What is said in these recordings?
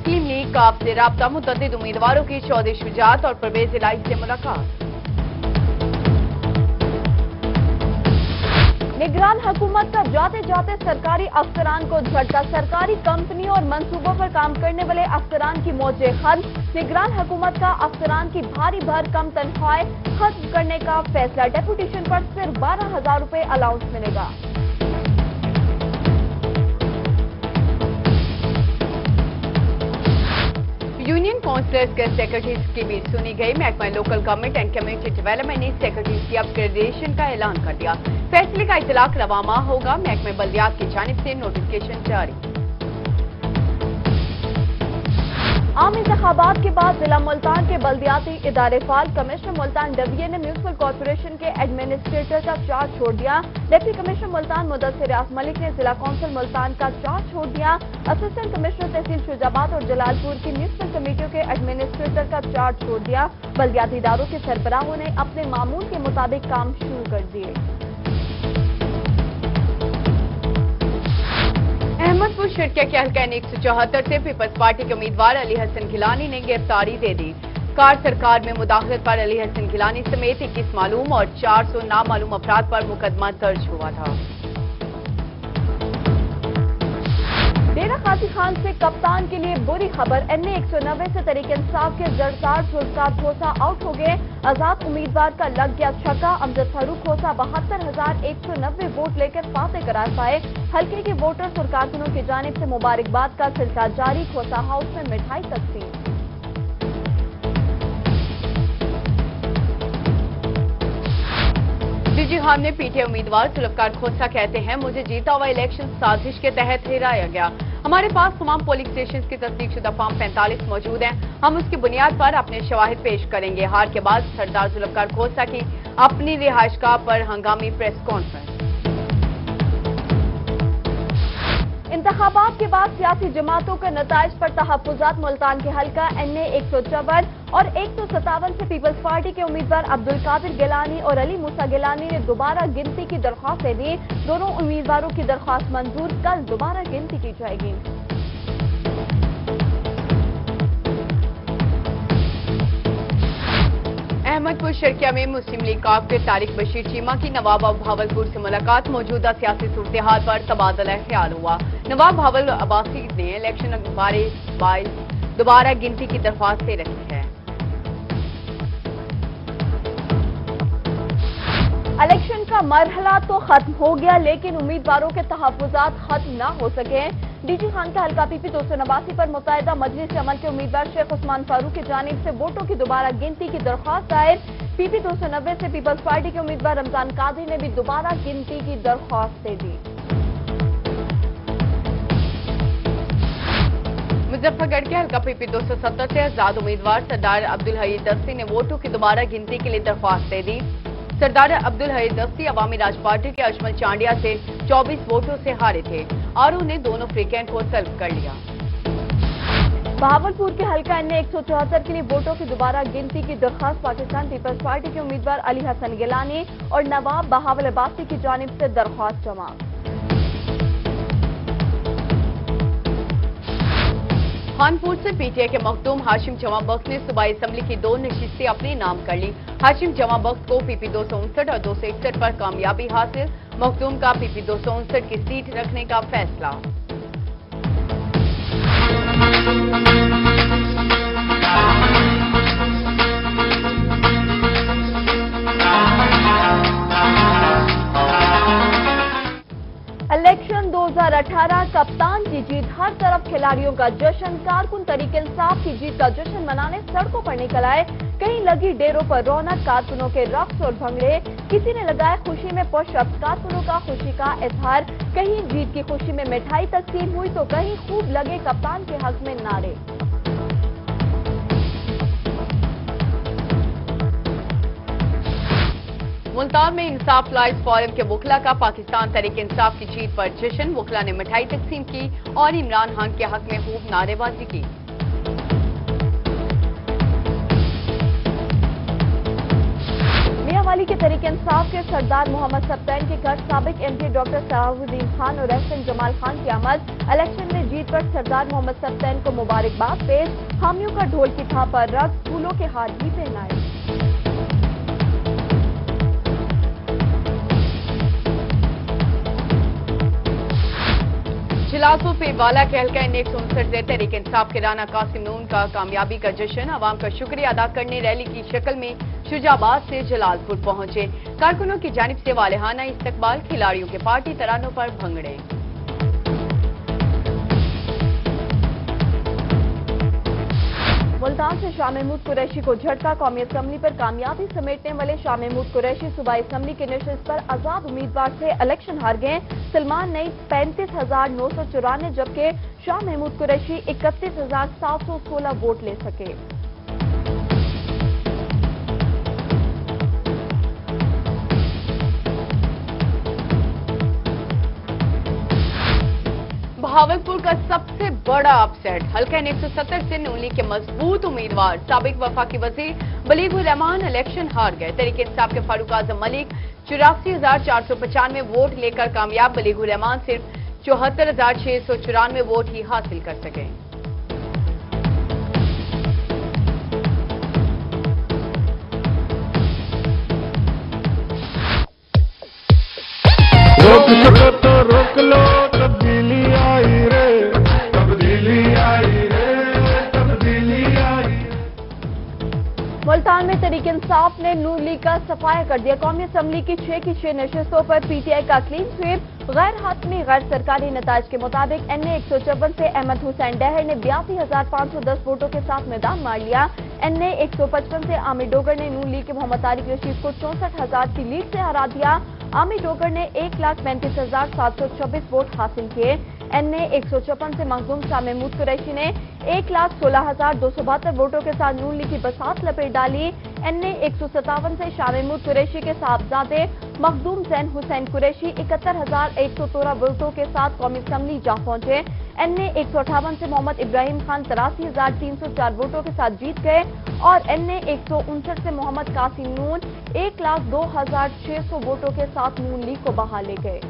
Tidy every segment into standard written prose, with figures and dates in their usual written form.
मुस्लिम league का से राब्ता मुतअद्दिद उम्मीदवारों की चौधरी शुजात और परवेज इलाही से मुलाकात। निगरान हुकूमत का जाते जाते सरकारी अफसरान को झटका। सरकारी कंपनियों और मंसूबों पर काम करने वाले अफसरान की मौजे खत्म। निगरान हुकूमत का अफसरान की भारी भरकम तनख्वाहें खत्म करने का फैसला। डेपुटेशन पर सिर्फ 12,000 रुपए अलाउंस मिलेगा। यूनियन काउंसिलर्स के सेक्रेटरीज की भी सुनी गई। महकमा local government and community development ने सेक्रेटरीज की अपग्रेडेशन का ऐलान कर दिया। फैसले का इतलाक रवा माह होगा। महकमा बल्दियात की जानिब से नोटिफिकेशन जारी। आम इंतखाबात के बाद जिला मुल्तान के बल्दियाती इदारे फाल। कमिश्नर मुल्तान डिवीजन ने म्यूनिसिपल कॉर्पोरेशन के एडमिनिस्ट्रेटर का चार्ज छोड़ दिया। डिप्टी कमिश्नर मुल्तान मुदस्सिर रियाज मलिक ने जिला कौंसिल मुल्तान का चार्ज छोड़ दिया। असिस्टेंट कमिश्नर तहसील शुजाबाद और जलालपुर की म्यूनिसिपल कमेटियों के एडमिनिस्ट्रेटर का चार्ज छोड़ दिया। बल्दियाती इदारों के सरबराहों ने अपने मामूल के मुताबिक काम शुरू कर दिए। अहमदपुर शिरकिया के हल्का N174 से पीपल्स पार्टी के उम्मीदवार अली हसन गिलानी ने गिरफ्तारी दे दी। कार सरकार में मुदाखलत पर अली हसन गिलानी समेत 21 मालूम और 400 नामालूम अफराद पर मुकदमा दर्ज हुआ था। डेरा काजी खान से कप्तान के लिए बुरी खबर। NA-190 से तहरीक इंसाफ के जरदार जुल्फकार खोसा आउट हो गए। आजाद उम्मीदवार का लग गया छक्का। अमजद फारूक खोसा 72,190 वोट लेकर फातेह करार पाए। हल्के के वोटर्स और कारकुनों की जानिब से मुबारकबाद का सिलसिला जारी। खोसा हाउस में मिठाई तकसीम। डीजी खान ने पीटीआई उम्मीदवार जुल्फकार खोसा कहते हैं, मुझे जीता हुआ इलेक्शन साजिश के तहत हिराया गया। हमारे पास तमाम पोलिंग स्टेशन की तस्दीक शुदा फॉर्म 45 मौजूद हैं। हम उसकी बुनियाद पर अपने शवाहिद पेश करेंगे। हार के बाद सरदार जुल्फकार खोसा की अपनी रिहाइशगाह पर हंगामी प्रेस कॉन्फ्रेंस। इंतखाबात के बाद सियासी जमातों के नताइज पर तहफ्फुजात। मुल्तान के हल्का NA-154 और 157 से पीपल्स पार्टी के उम्मीदवार अब्दुल कादिर गिलानी और अली मूसा गिलानी ने दोबारा गिनती की दरख्वास्तें दी। दोनों उम्मीदवारों की दरख्वास्त मंजूर। कल दोबारा गिनती की जाएगी। अहमदपुर शर्किया में मुस्लिम लीग कारकुन तारिक बशीर चीमा की नवाब भावलपुर से मुलाकात। मौजूदा सियासी सूरत-ए-हाल पर तबादला ख्याल हुआ। नवाब भावल अब्बासी ने इलेक्शन बारे दोबारा गिनती की दरख्वास्त दे रखी है। इलेक्शन का मरहला तो खत्म हो गया, लेकिन उम्मीदवारों के तहफ्फुजात खत्म न हो सके। डीजी खान का हल्का PP 289 पर मुत्तहिदा मजलिस अमल के उम्मीदवार शेख उस्मान फारूक की जानिब से वोटों की दोबारा गिनती की दरख्वास्त दायर। PP 290 से पीपल्स पार्टी के उम्मीदवार रमजान कादरी ने भी दोबारा गिनती की दरख्वास्त दे दी। मुजफ्फरगढ़ के हल्का PP 270 से आजाद उम्मीदवार सरदार अब्दुल हई दस्ती ने वोटों की दोबारा गिनती के लिए दरख्वास्त दे दी। सरदार अब्दुल हई दस्ती अवामी राज पार्टी के अजमल चांडिया से 24 वोटों से हारे थे और उन्हें दोनों फ्रीकेंट को तलब कर लिया। बहावलपुर के हल्का NA-174 के लिए वोटों की दोबारा गिनती की दरख्वास्त पाकिस्तान पीपल्स पार्टी के उम्मीदवार अली हसन गिलानी और नवाब बहावल अब्बासी की जानिब से दरख्वास्त जमा। खानपुर से पीटीआई के मखदूम हाशिम जमा बख्श ने सूबाई असम्बली की 2 नशिस्तें अपने नाम कर ली। हाशिम जमा बख्श को PP 259 और 261 पर कामयाबी हासिल। मखदूम का PP 259 की सीट रखने का फैसला। इलेक्शन 2018 कप्तान की जीत, हर तरफ खिलाड़ियों का जश्न। कारकुन तरीके इंसाफ की जीत का जश्न मनाने सड़कों पर निकल आए। कहीं लगी डेरों पर रौनक, कारकुनों के रक्स और भंगड़े। किसी ने लगाया खुशी में पुशअप्स, कारकुनों का खुशी का इजहार। कहीं जीत की खुशी में मिठाई तकसीम हुई तो कहीं खूब लगे कप्तान के हक में नारे। मुल्तान में इंसाफ लाइफ फोरम के वकला का पाकिस्तान तहरीक इंसाफ की जीत पर जश्न। वकला ने मिठाई तकसीम की और इमरान खान के हक में खूब नारेबाजी की। मियांवाली के तहरीक इंसाफ के सरदार मोहम्मद सब्तैन के घर साबिक MP डॉक्टर सलाहुद्दीन खान और एहसन जमाल खान की आमद। इलेक्शन में जीत जीत पर सरदार मोहम्मद सफ्तैन को मुबारकबाद पेश। हामियों का ढोल की थाप पर रक्स, फूलों के हार भी पहनाए। जिलासो पेवाला के हल्का N 159 से तहरीक इंसाफ के राना कासिम नून का कामयाबी का जश्न, अवाम का शुक्रिया अदा करने रैली की शक्ल में शुजाबाद से जलालपुर पहुंचे। कारकुनों की जानिब से वालेहाना इस्तकबाल, खिलाड़ियों के पार्टी तरानों पर भंगड़े। मुल्तान से शाह महमूद कुरैशी को झटका, कौमी असम्बली पर कामयाबी समेटने वाले शाह महमूद कुरैशी सूबाई असम्बली के नशिस्त पर आजाद उम्मीदवार से इलेक्शन हार गए। सलमान नई 35,994 जबकि शाह महमूद कुरैशी 31,716 वोट ले सके। बहावलपुर का सबसे बड़ा अपसेट, हल्का N 170 से नून लीग के मजबूत उम्मीदवार साबिक वफाकी वजीर बलीगुर रहमान इलेक्शन हार गए। तहरीक इंसाफ के फारूक आजम मलिक 84,495 वोट लेकर कामयाब। बलीगुर रहमान सिर्फ 74,694 वोट ही हासिल कर सके। रोक सको तो रोक लो, तब्दीली आई रे, तब्दीली आई रे, तब्दीली आई। मुल्तान में तहरीक इंसाफ ने नून लीग का सफाया कर दिया। कौमी असम्बली की 6 की 6 नशिस्तों पर PTI का क्लीन स्वीप। गैर हातमी गैर सरकारी नताज के मुताबिक NA 154 से अहमद हुसैन डहर ने 82,510 वोटों के साथ मैदान मार लिया। NA 155 से आमिर डोगर ने नून लीग के मोहम्मद तारिक रशीद को 64,000 की लीड से हरा दिया। आमिर डोगर ने 1,35,726 वोट हासिल किए। NA 154 से मखदूम शाह महमूद कुरैशी ने 1,16,272 वोटों के साथ नून लीग की बसात लपेट डाली। NA 157 से शाह महमूद कुरैशी के साहबजादे मखदूम जैन हुसैन कुरैशी 71,113 वोटों के साथ कौमी असम्बली जा पहुंचे। NA 158 से मोहम्मद इब्राहिम खान 83,304 वोटों के साथ जीत गए और NA 159 से मोहम्मद कासिम नून 1,02,600 वोटों के साथ नून लीग को बहा ले गए।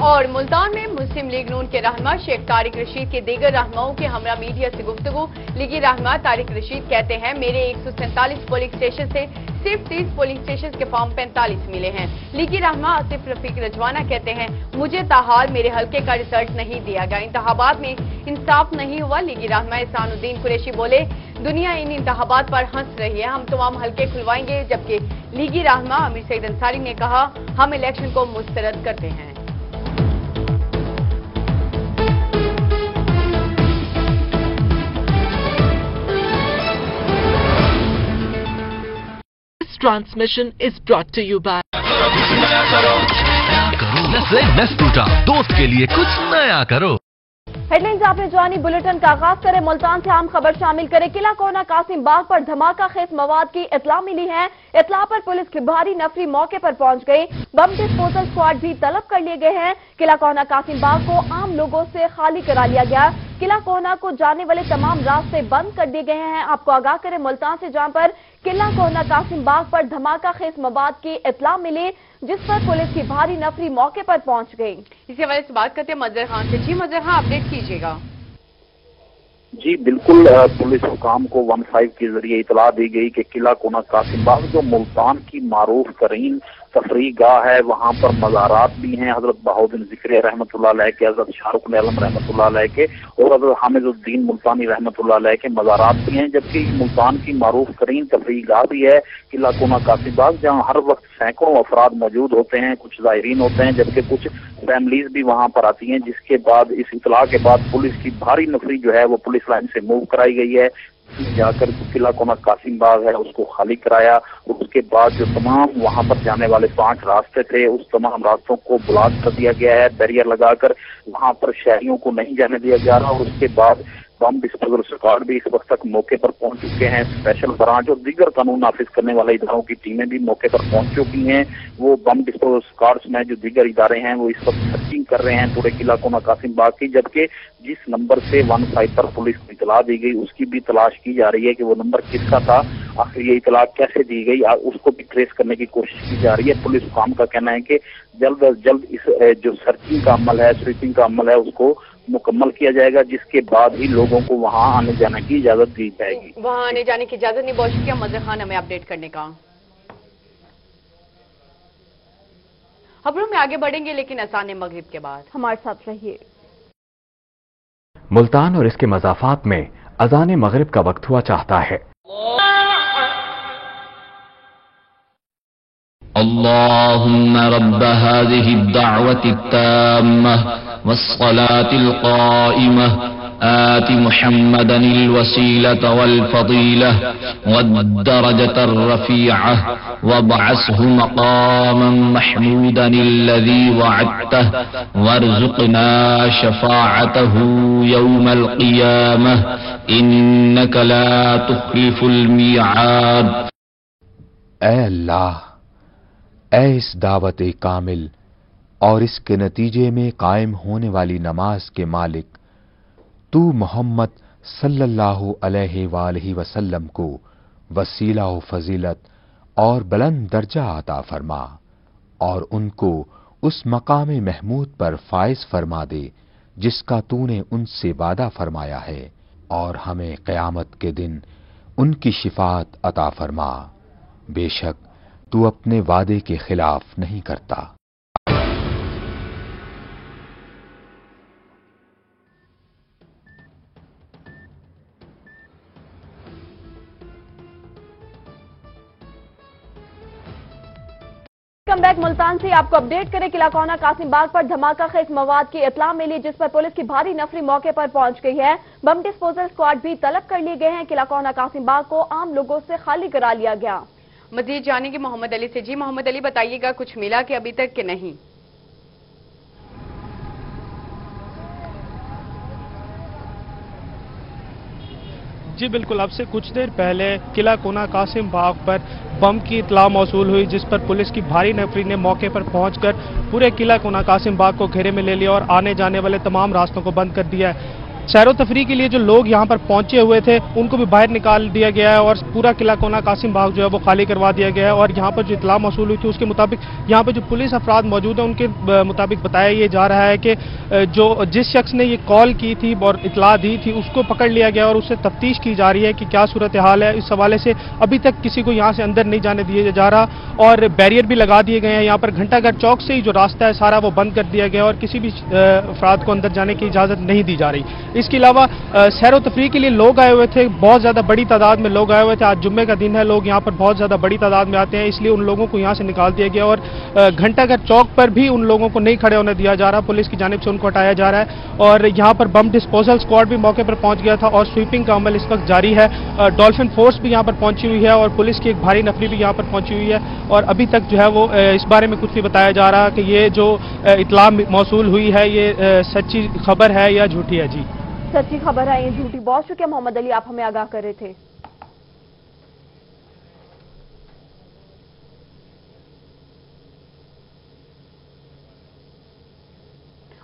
और मुल्तान में मुस्लिम लीग नून के रहनुमा शेख तारिक रशीद के दीगर रहनुमाओं के हमरा मीडिया से गुफ्तगू। लीगी रहनुमा तारिक रशीद कहते हैं, मेरे 147 पोलिंग स्टेशन से सिर्फ 30 पोलिंग स्टेशन के फॉर्म 45 मिले हैं। लीगी रहनुमा आसिफ रफीक रजवाना कहते हैं, मुझे ताहाल मेरे हल्के का रिजल्ट नहीं दिया गया, इंतखाबात में इंसाफ नहीं हुआ। लीगी रहनुमा एहसानुद्दीन कुरैशी बोले, दुनिया इन इंतखाबात पर हंस रही है, हम तमाम हल्के खुलवाएंगे। जबकि लीगी रहनुमा अमीर सईद अंसारी ने कहा, हम इलेक्शन को मुस्तरद करते हैं। Transmission is brought to you by नेस्टूटा, दोस्त के लिए कुछ नया करो। हेडलाइंस आपने जानी, बुलेटिन का आगाज करें। मुल्तान से आम खबर शामिल करें। किला कोना कासिम बाग पर धमाका खेज मवाद की इतला मिली है। इतला पर पुलिस की भारी नफरी मौके पर पहुंच गई। बम डिस्पोजल स्क्वाड भी तलब कर लिए गए हैं। किला कोना कासिम बाग को आम लोगों से खाली करा लिया गया। किला कोना को जाने वाले तमाम रास्ते बंद कर दिए गए हैं। आपको आगाह करें मुल्तान से, जहां पर किला कोना कासिम बाग पर धमाका खेज मवाद की इतला मिली, जिस पर पुलिस की भारी नफरी मौके पर पहुंच गई। इसी हवाले से बात करते हैं मजहर खान से। जी मजहर खान, अपडेट कीजिएगा। जी बिल्कुल, पुलिस हुकाम को 15 के जरिए इतला दी गई कि किला कोना कासिम बाग जो मुल्तान की मारूफ तरीन तफरीह गाह है, वहाँ पर मज़ारात भी हैं। हजरत बहाउद्दीन ज़िक्री रहमतुल्लाह अलैह के, हजरत शाहरुख आलम रहमतुल्लाह अलैह के और हजरत हामिदुद्दीन मुल्तानी रहमतुल्लाह अलैह के मज़ारात भी हैं। जबकि मुल्तान की मारूफ तरीन तफरीह गाह भी है किला कोना कासिम बाग, जहाँ हर वक्त सैकड़ों अफराद मौजूद होते हैं, कुछ ज़ायरीन होते हैं, जबकि कुछ फैमिलीज भी वहाँ पर आती हैं। जिसके बाद इस इतला के बाद पुलिस की भारी नफरी जो है वो पुलिस लाइन से मूव कराई गई है। जाकर किला कोना कासिम बाग है उसको खाली कराया और उसके बाद जो तमाम वहां पर जाने वाले 5 रास्ते थे उस तमाम रास्तों को ब्लॉक कर दिया गया है। बैरियर लगाकर वहां पर शहरियों को नहीं जाने दिया जा रहा। और उसके बाद बम डिस्पोजल स्क्वाड भी इस वक्त तक मौके पर पहुंच चुके हैं। स्पेशल ब्रांच और दीगर कानून नाफिज करने वाले इदारों की टीमें भी मौके पर पहुंच चुकी हैं। वो बम डिस्पोजल स्क्वाड्स में जो दीगर इदारे हैं वो इस वक्त सर्चिंग कर रहे हैं पूरे किला कोना कासिम बाग की। जबकि जिस नंबर से 15 पर पुलिस को इतला दी गई उसकी भी तलाश की जा रही है कि वो नंबर किसका था। आखिर ये इतला कैसे दी गई उसको भी ट्रेस करने की कोशिश की जा रही है। पुलिस हुकाम का कहना है कि जल्द अज जल्द इस जो सर्चिंग का अमल है, स्वीपिंग का अमल है, उसको मुकम्मल किया जाएगा, जिसके बाद ही लोगों को वहां आने जाने की इजाजत दी जाएगी। वहां आने जाने की इजाजत नहीं। बहुत शुक्रिया मजहर खान हमें अपडेट करने का। खबरों में आगे बढ़ेंगे लेकिन अज़ान मगरिब के बाद। हमारे साथ रहिए। मुल्तान और इसके मज़ाफ़ात में अज़ान मगरिब का वक्त हुआ चाहता है। अल्लाहुम्मा रब्ब हाज़िहि अद-दअवति अत-ताम्मह वस्सलाति अल-क़ाइमह आति मुहम्मदन अल-वसीलत वल-फ़ज़ीलह वद-दरजत अर-रफ़ीअह वबअसहु मक़ामन महमूदन अल्लज़ी वअदतह वरज़ुक़ना शफ़ाअतहु यौमल क़ियामह इन्नक ला तुख़्लिफ़ुल मिआद। ऐ अल्लाह, ऐ इस दावत कामिल और इसके नतीजे में कायम होने वाली नमाज के मालिक, तू मोहम्मद सल्लल्लाहु अलैहि वसल्लम को वसीला व फजीलत और बुलंद दर्जा अता फरमा और उनको उस मकाम महमूद पर फाइज फरमा दे जिसका तूने उनसे वादा फरमाया है, और हमें क़यामत के दिन उनकी शिफाअत अता फरमा। बेशक तू अपने वादे के खिलाफ नहीं करता। कम बैक मुल्तान से आपको अपडेट करें। किला कोना कासिम बाग पर धमाका खेज मवाद की इत्तला मिली, जिस पर पुलिस की भारी नफरी मौके पर पहुंच गई है। बम डिस्पोजल स्क्वाड भी तलब कर लिए गए हैं। किला कोना कासिम बाग को आम लोगों से खाली करा लिया गया। मजीद जानेंगे मोहम्मद अली से। जी मोहम्मद अली, बताइएगा कुछ मिला कि अभी तक कि नहीं? जी बिल्कुल, अब से कुछ देर पहले किला कोना कासिम बाग पर बम की इत्तला मौसूल हुई, जिस पर पुलिस की भारी नफरी ने मौके पर पहुंचकर पूरे किला कोना कासिम बाग को घेरे में ले लिया और आने जाने वाले तमाम रास्तों को बंद कर दिया है। सैरो तफरी के लिए जो लोग यहाँ पर पहुंचे हुए थे उनको भी बाहर निकाल दिया गया है और पूरा किला कोना कासिम बाग जो है वो खाली करवा दिया गया है। और यहाँ पर जो इत्तला मौसूल हुई थी उसके मुताबिक यहाँ पर जो पुलिस अफराद मौजूद हैं उनके मुताबिक बताया ये जा रहा है कि जो जिस शख्स ने ये कॉल की थी और इत्तला दी थी उसको पकड़ लिया गया और उससे तफ्तीश की जा रही है कि क्या सूरत हाल है। इस हवाले से अभी तक किसी को यहाँ से अंदर नहीं जाने दिया जा रहा और बैरियर भी लगा दिए गए हैं। यहाँ पर घंटाघर चौक से ही जो रास्ता है सारा वो बंद कर दिया गया और किसी भी अफराद को अंदर जाने की इजाज़त नहीं दी जा रही। इसके अलावा सैर व तफरीह के लिए लोग आए हुए थे, बहुत ज़्यादा बड़ी तादाद में लोग आए हुए थे। आज जुम्मे का दिन है, लोग यहाँ पर बहुत ज़्यादा बड़ी तादाद में आते हैं, इसलिए उन लोगों को यहाँ से निकाल दिया गया और घंटाघर चौक पर भी उन लोगों को नहीं खड़े होने दिया जा रहा, पुलिस की जानिब से उनको हटाया जा रहा है। और यहाँ पर बम डिस्पोजल स्क्वाड भी मौके पर पहुँच गया था और स्वीपिंग का अमल इस वक्त जारी है। डॉल्फिन फोर्स भी यहाँ पर पहुंची हुई है और पुलिस की एक भारी नफरी भी यहाँ पर पहुंची हुई है और अभी तक जो है वो इस बारे में कुछ नहीं बताया जा रहा कि ये जो इत्तला मौसूल हुई है ये सच्ची खबर है या झूठी है। जी सच्ची खबर है, ये झूठी। बहुत शुक्रिया मोहम्मद अली, आप हमें आगाह कर रहे थे।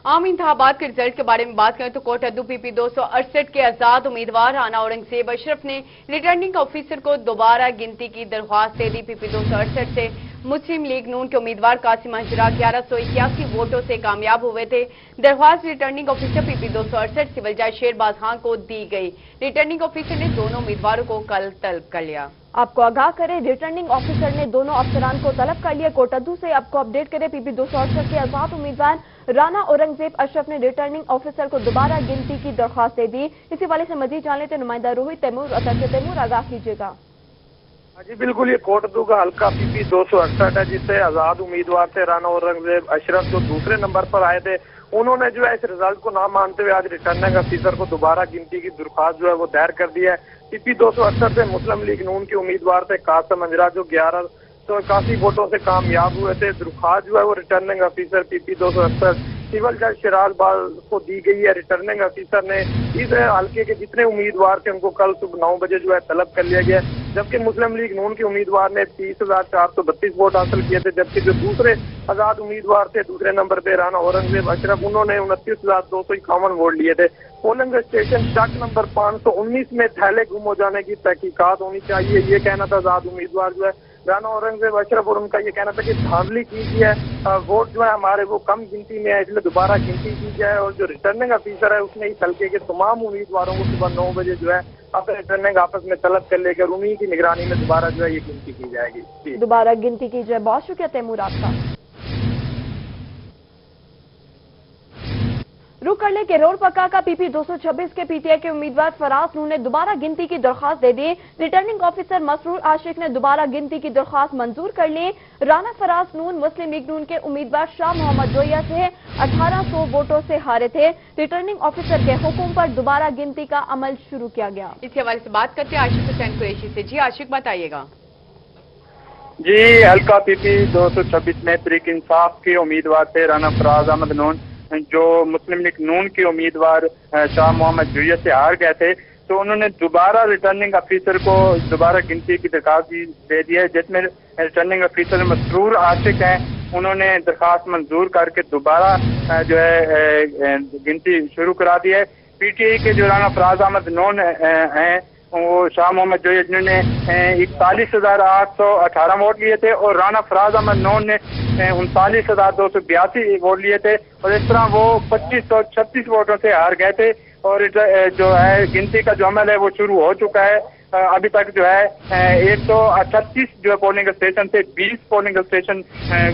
आम इंतखाबात के रिजल्ट के बारे में बात करें तो कोटद्दू PP 268 के आजाद उम्मीदवार राना औरंगजेब अशरफ ने रिटर्निंग ऑफिसर को दोबारा गिनती की दरख्वास्त दे दी। PP 268 से मुस्लिम लीग नून के उम्मीदवार कासिम अंजरा 1181 वोटों से कामयाब हुए थे। दरख्वास्त रिटर्निंग ऑफिसर PP 268 सिविल जज शेरबाज खान को दी गई। रिटर्निंग ऑफिसर ने दोनों उम्मीदवारों को कल तलब कर लिया। आपको आगाह करें, रिटर्निंग ऑफिसर ने दोनों अफसरान को तलब कर लिया। कोटद्दू से आपको अपडेट करें, PP 268 के आजाद उम्मीदवार राना औरंगजेब अशरफ ने रिटर्निंग ऑफिसर को दोबारा गिनती की दरख्वास्त दे दी। इसी वाले से मजीद जान लेते नुमाइंदा रोहित तैमूर अतर से। तैमूर, आगाह कीजिएगा। जी बिल्कुल, ये कोटद्दू का हल्का PP 268 है जिससे आजाद उम्मीदवार थे राना औरंगजेब अशरफ जो दूसरे नंबर पर आए थे। उन्होंने जो है इस रिजल्ट को ना मानते हुए आज रिटर्निंग ऑफिसर को दोबारा गिनती की दरख्वास्त जो है वो दायर कर दी है। PP 268 से मुस्लिम लीग नून के उम्मीदवार थे कासिम अंजरा जो 1181 वोटों से कामयाब हुए थे। दरख्वास्त जो है वो रिटर्निंग ऑफिसर PP 268 सिविल जज शेरबाज को दी गई है। रिटर्निंग ऑफिसर ने इस हल्के के जितने उम्मीदवार थे उनको कल सुबह 9 बजे जो है तलब कर लिया गया। जबकि मुस्लिम लीग नून के उम्मीदवार ने 30,432 वोट हासिल किए थे, जबकि जो दूसरे आजाद उम्मीदवार थे दूसरे नंबर पे राना औरंगजेब अशरफ, उन्होंने 29,251 वोट लिए थे। पोलिंग स्टेशन चक नंबर 519 में थैले गुम हो जाने की तहकीकात होनी चाहिए, ये कहना था आजाद उम्मीदवार जो है राना औरंगजेब अशरफ, और उनका ये कहना था कि धांधली की है, वोट जो है हमारे वो कम गिनती में है, इसलिए दोबारा गिनती की जाए। और जो रिटर्निंग अफीसर है उसने इस हल्के के तमाम उम्मीदवारों को सुबह 9 बजे जो है अपने रिटर्निंग आपस में तलब कर लेकर उन्हीं की निगरानी में दोबारा जो है ये गिनती की जाएगी। दोबारा गिनती की जाए। बहुत शुक्रिया तैमूर आपका। रुक कर ले के रोड पक्का का पीपी 226 के पीटीआई के उम्मीदवार फराज नून ने दोबारा गिनती की दरख्वास्त दे दी। रिटर्निंग ऑफिसर मसरूर आशिक ने दोबारा गिनती की दरख्वास्त मंजूर कर ली। राना फराज नून मुस्लिम लीग नून के उम्मीदवार शाह मोहम्मद जोया से 1800 वोटों से हारे थे। रिटर्निंग ऑफिसर के हुक्म पर दोबारा गिनती का अमल शुरू किया गया। इसी हवाले से बात करते हैं आशिक हुसैन कुरैशी से। जी आशिक, बताइएगा। जी, हल्का पीपी 226 में तहरीक इंसाफ के उम्मीदवार थे राना फराज अहमद नून, जो मुस्लिम लीग नून के उम्मीदवार शाह मोहम्मद जोया से हार गए थे, तो उन्होंने दोबारा रिटर्निंग अफीसर को दोबारा गिनती की दरखास्त दे दी है, जिसमें रिटर्निंग अफीसर मसरूर आशिक हैं, उन्होंने दरखास्त मंजूर करके दोबारा जो है गिनती शुरू करा दी है। पीटीआई के जो राना फराज अहमद नून हैं वो शाह मोहम्मद जोया जिन्होंने 41,818 वोट लिए थे, और राना फराज अहमद नून ने 39,282 वोट लिए थे, और इस तरह वो 2536 वोटों से हार गए थे। और जो है गिनती का जो अमल है वो शुरू हो चुका है। अभी तक जो है 138 जो है पोलिंग स्टेशन से 20 पोलिंग स्टेशन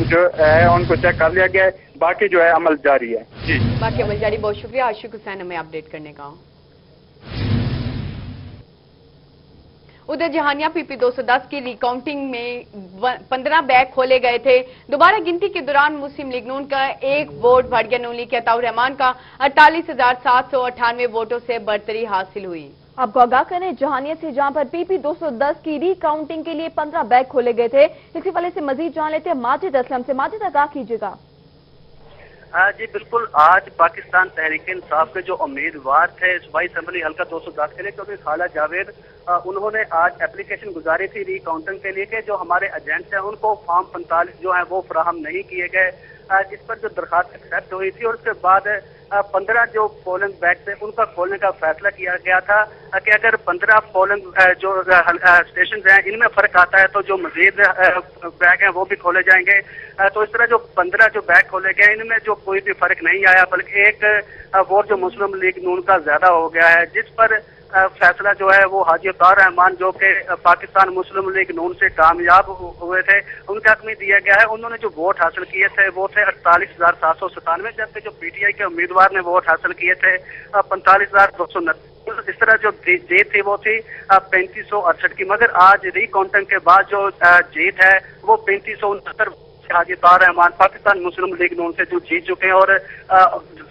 जो है उनको चेक कर लिया गया है, बाकी जो है अमल जारी है। जी, बाकी अमल जारी। बहुत शुक्रिया आशिक हुसैन हमें अपडेट करने का। उधर जहानिया पीपी 210 की रिकाउंटिंग में 15 बैग खोले गए थे। दोबारा गिनती के दौरान मुस्लिम लीग नून का एक वोट बढ़ गया। नून लीग के अताउर रहमान का 48,798 वोटों से बढ़तरी हासिल हुई। आपको आगाह करें जहानिया से, जहां पर पीपी 210 की रिकाउंटिंग के लिए 15 बैग खोले गए थे। इसी वाले से मजीद जान लेते हैं माजिद असलम से। माजिद, आगाह कीजिएगा। जी बिल्कुल, आज पाकिस्तान तहरीक इंसाफ के जो उम्मीदवार थे सूबाई असम्बली हल्का 210 के लिए, क्योंकि खाला जावेद उन्होंने आज एप्लीकेशन गुजारी थी रिकाउंटिंग के लिए कि जो हमारे एजेंट्स हैं उनको फॉर्म 45 जो है वो फराहम नहीं किए गए, जिस पर जो दरखास्त एक्सेप्ट हुई थी। और उसके बाद 15 जो पोलिंग बैग थे उनका खोलने का फैसला किया गया था कि अगर 15 पोलिंग जो स्टेशन हैं इनमें फर्क आता है तो जो मजीद बैग हैं वो भी खोले जाएंगे। तो इस तरह जो 15 जो बैग खोले गए इनमें जो कोई भी फर्क नहीं आया, बल्कि एक वोट जो मुस्लिम लीग नून का ज्यादा हो गया है, जिस पर फैसला जो है वो हाजी अताउर रहमान जो कि पाकिस्तान मुस्लिम लीग नून से कामयाब हुए थे उनके हक में दिया गया है। उन्होंने जो वोट हासिल किए थे वो थे 48,797, जबकि जो पीटीआई के उम्मीदवार ने वोट हासिल किए थे 45,229। इस तरह जो जीत थी वो थी 3568 की, मगर आज रिकाउंटिंग के बाद जो जीत है वो 3569 हाजी अताउर रहमान पाकिस्तान मुस्लिम लीग नून से जो जीत चुके हैं और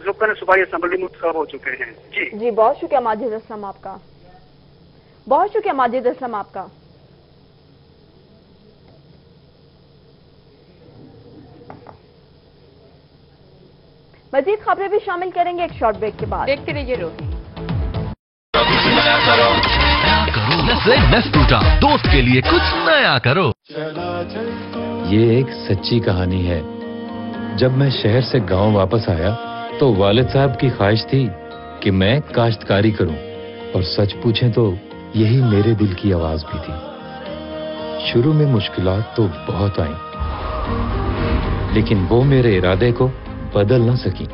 रुकन सूबाई असेंबली मुंतखब हो चुके हैं। जी बहुत शुक्रिया माजिद असलम आपका। बहुत शुक्रिया माजिद असलम आपका। मजीद खबरें भी शामिल करेंगे एक शॉर्ट ब्रेक के बाद। देखते रहिए रोटी। नस टूटा, दोस्त के लिए कुछ नया करो। ये एक सच्ची कहानी है। जब मैं शहर से गांव वापस आया तो वालिद साहब की ख्वाहिश थी कि मैं काश्तकारी करूं, और सच पूछें तो यही मेरे दिल की आवाज भी थी। शुरू में मुश्किलात तो बहुत आईं, लेकिन वो मेरे इरादे को बदल न सकी।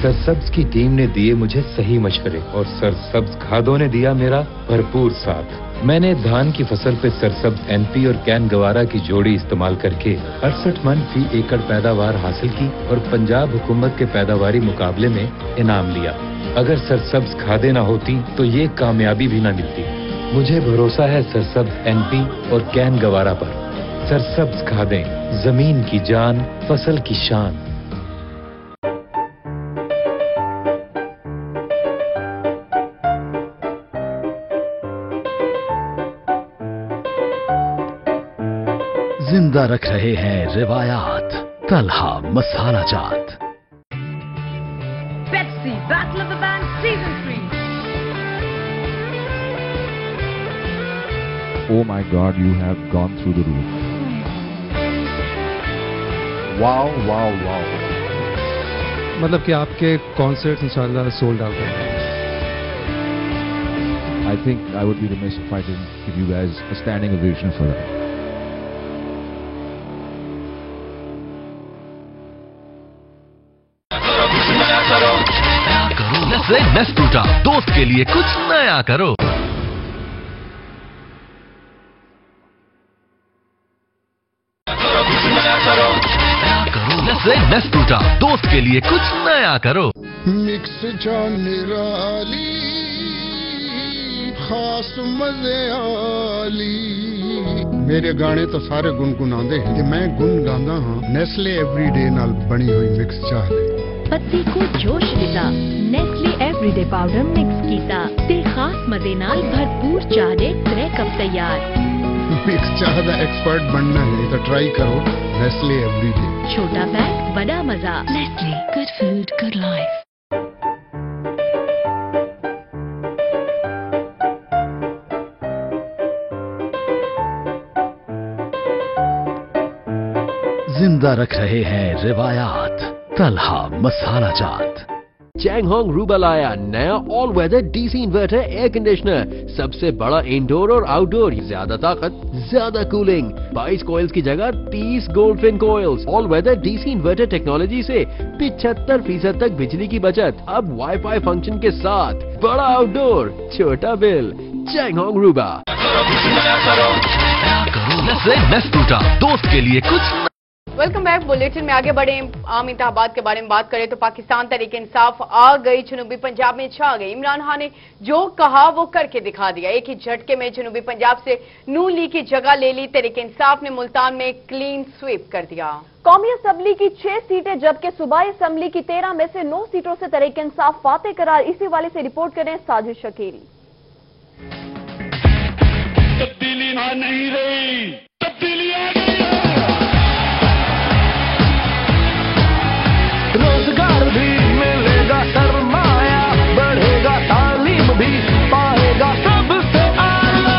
सरसब्ज की टीम ने दिए मुझे सही मशवरे और सरसब्ज खादों ने दिया मेरा भरपूर साथ। मैंने धान की फसल पे सरसब्ज एनपी और कैन गवारा की जोड़ी इस्तेमाल करके 68 मन फी एकड़ पैदावार हासिल की और पंजाब हुकूमत के पैदावारी मुकाबले में इनाम लिया। अगर सरसब्ज खादें न होती तो ये कामयाबी भी न मिलती। मुझे भरोसा है सरसब्ज एनपी और कैन गवारा पर। सरसब्ज खादें, जमीन की जान, फसल की शान। जिंदा रख रहे हैं रिवायात, तलहा मसाला जात। Pepsi Battle of the Band Season 3 oh my God, you have gone through the roof. Wow, wow, wow. मतलब कि आपके कॉन्सर्ट्स इंशाल्लाह सोल्ड आउट हैं. I think I would be remiss if I didn't give you guys a standing ovation for that. नस्लें नस टूटा, दोस्त के लिए कुछ नया करो. नस्लें नस टूटा, दोस्त के लिए कुछ नया करो. मिक्स निराली खास मजे आली. मेरे गाने तो सारे गुनगुनाते हैं कि मैं गुन गांदा हाँ नेस्ले एवरीडे नाल बनी हुई मिक्स चाह पत्ती को जोश दिता नेस्ले एवरीडे पाउडर मिक्स कीता ते खास मजे नाल भरपूर चाह दे 3 कप तैयार. मिक्स चाह दा एक्सपर्ट बनना है तो ट्राई करो नेस्ले एवरीडे. छोटा पैक बड़ा मजा. Nestle good food good life. जिंदा रख रहे हैं रिवायात. तलहा मसाला जात. चैंगहोंग रूबा लाया नया all weather DC inverter air conditioner. सबसे बड़ा इंडोर और आउटडोर. ज्यादा ताकत ज्यादा कूलिंग. 22 कॉइल्स की जगह 30 goldfin coils. All weather DC inverter technology से 75% तक बिजली की बचत. अब वाईफाई फंक्शन के साथ. बड़ा आउटडोर छोटा बिल. चैंगहोंग रूबा. नस्लें नस टूटा, दोस्त के लिए कुछ. Welcome back. बुलेटिन में आगे बढ़े. आम इंतखाबात के बारे में बात करें तो पाकिस्तान तहरीक इंसाफ आ गई, जनूबी पंजाब में छा गई. इमरान खान ने जो कहा वो करके दिखा दिया. एक ही झटके में जनूबी पंजाब से नून लीग की जगह ले ली. तहरीक इंसाफ ने मुल्तान में क्लीन स्वीप कर दिया. कौमी असम्बली की 6 सीटें जबकि सूबाई असम्बली की 13 में से 9 सीटों से तहरीक इंसाफ फातेह करार. इसी वाले से रिपोर्ट करें साजिद शकील. तब्दीली नहीं रही, तब्दीली आ गई. रोजगार भी मिलेगा, सरमाया बढ़ेगा, तालीम भी पाएगा सबसे आला.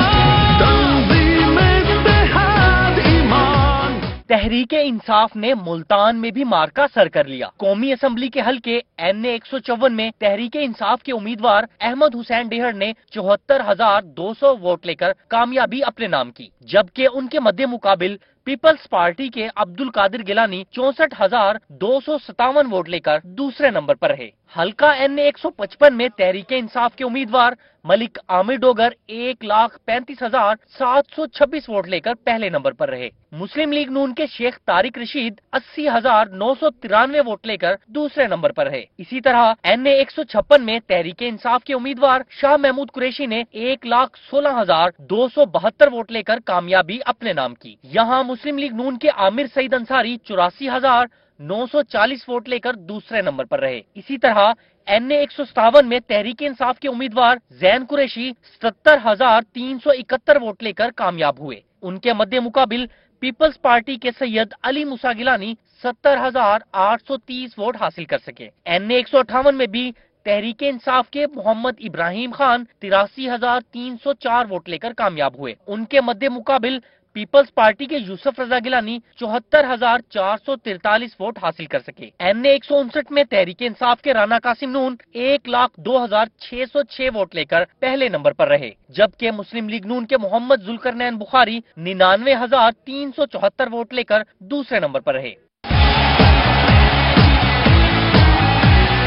तंजीम इत्तेहाद ईमान. तहरीक इंसाफ ने मुल्तान में भी मार्का सर कर लिया. कौमी असम्बली के हल्के NA 154 में तहरीक इंसाफ के उम्मीदवार अहमद हुसैन डेहर ने 74,200 वोट लेकर कामयाबी अपने नाम की, जबकि उनके मध्य मुकाबिल पीपल्स पार्टी के अब्दुल कादिर गिलानी 64,257 वोट लेकर दूसरे नंबर पर रहे. हल्का NA 155 में तहरीक इंसाफ के उम्मीदवार मलिक आमिर डोगर 1,35,726 वोट लेकर पहले नंबर पर रहे. मुस्लिम लीग नून के शेख तारिक रशीद 80,993 वोट लेकर दूसरे नंबर पर रहे. इसी तरह NA 156 में तहरीक इंसाफ के उम्मीदवार शाह महमूद कुरैशी ने 1,16,272 वोट लेकर कामयाबी अपने नाम की. यहाँ मुस्लिम लीग नून के आमिर सईद अंसारी 84,940 वोट लेकर दूसरे नंबर पर रहे. इसी तरह NA 157 में तहरीक इंसाफ के उम्मीदवार जैन कुरैशी 77,371 वोट लेकर कामयाब हुए. उनके मध्य मुकाबिल पीपल्स पार्टी के सैयद अली मूसा गिलानी 70,830 वोट हासिल कर सके. NA 158 में भी तहरीक इंसाफ के मोहम्मद इब्राहिम खान 83,304 वोट लेकर कामयाब हुए. उनके मध्य मुकाबिल पीपल्स पार्टी के यूसुफ रजा गिलानी 74,443 वोट हासिल कर सके. NA 159 में तहरीक इंसाफ के राना कासिम नून 1,02,606 वोट लेकर पहले नंबर पर रहे, जबकि मुस्लिम लीग नून के मोहम्मद जुल्करनैन बुखारी 99,374 वोट लेकर दूसरे नंबर पर रहे.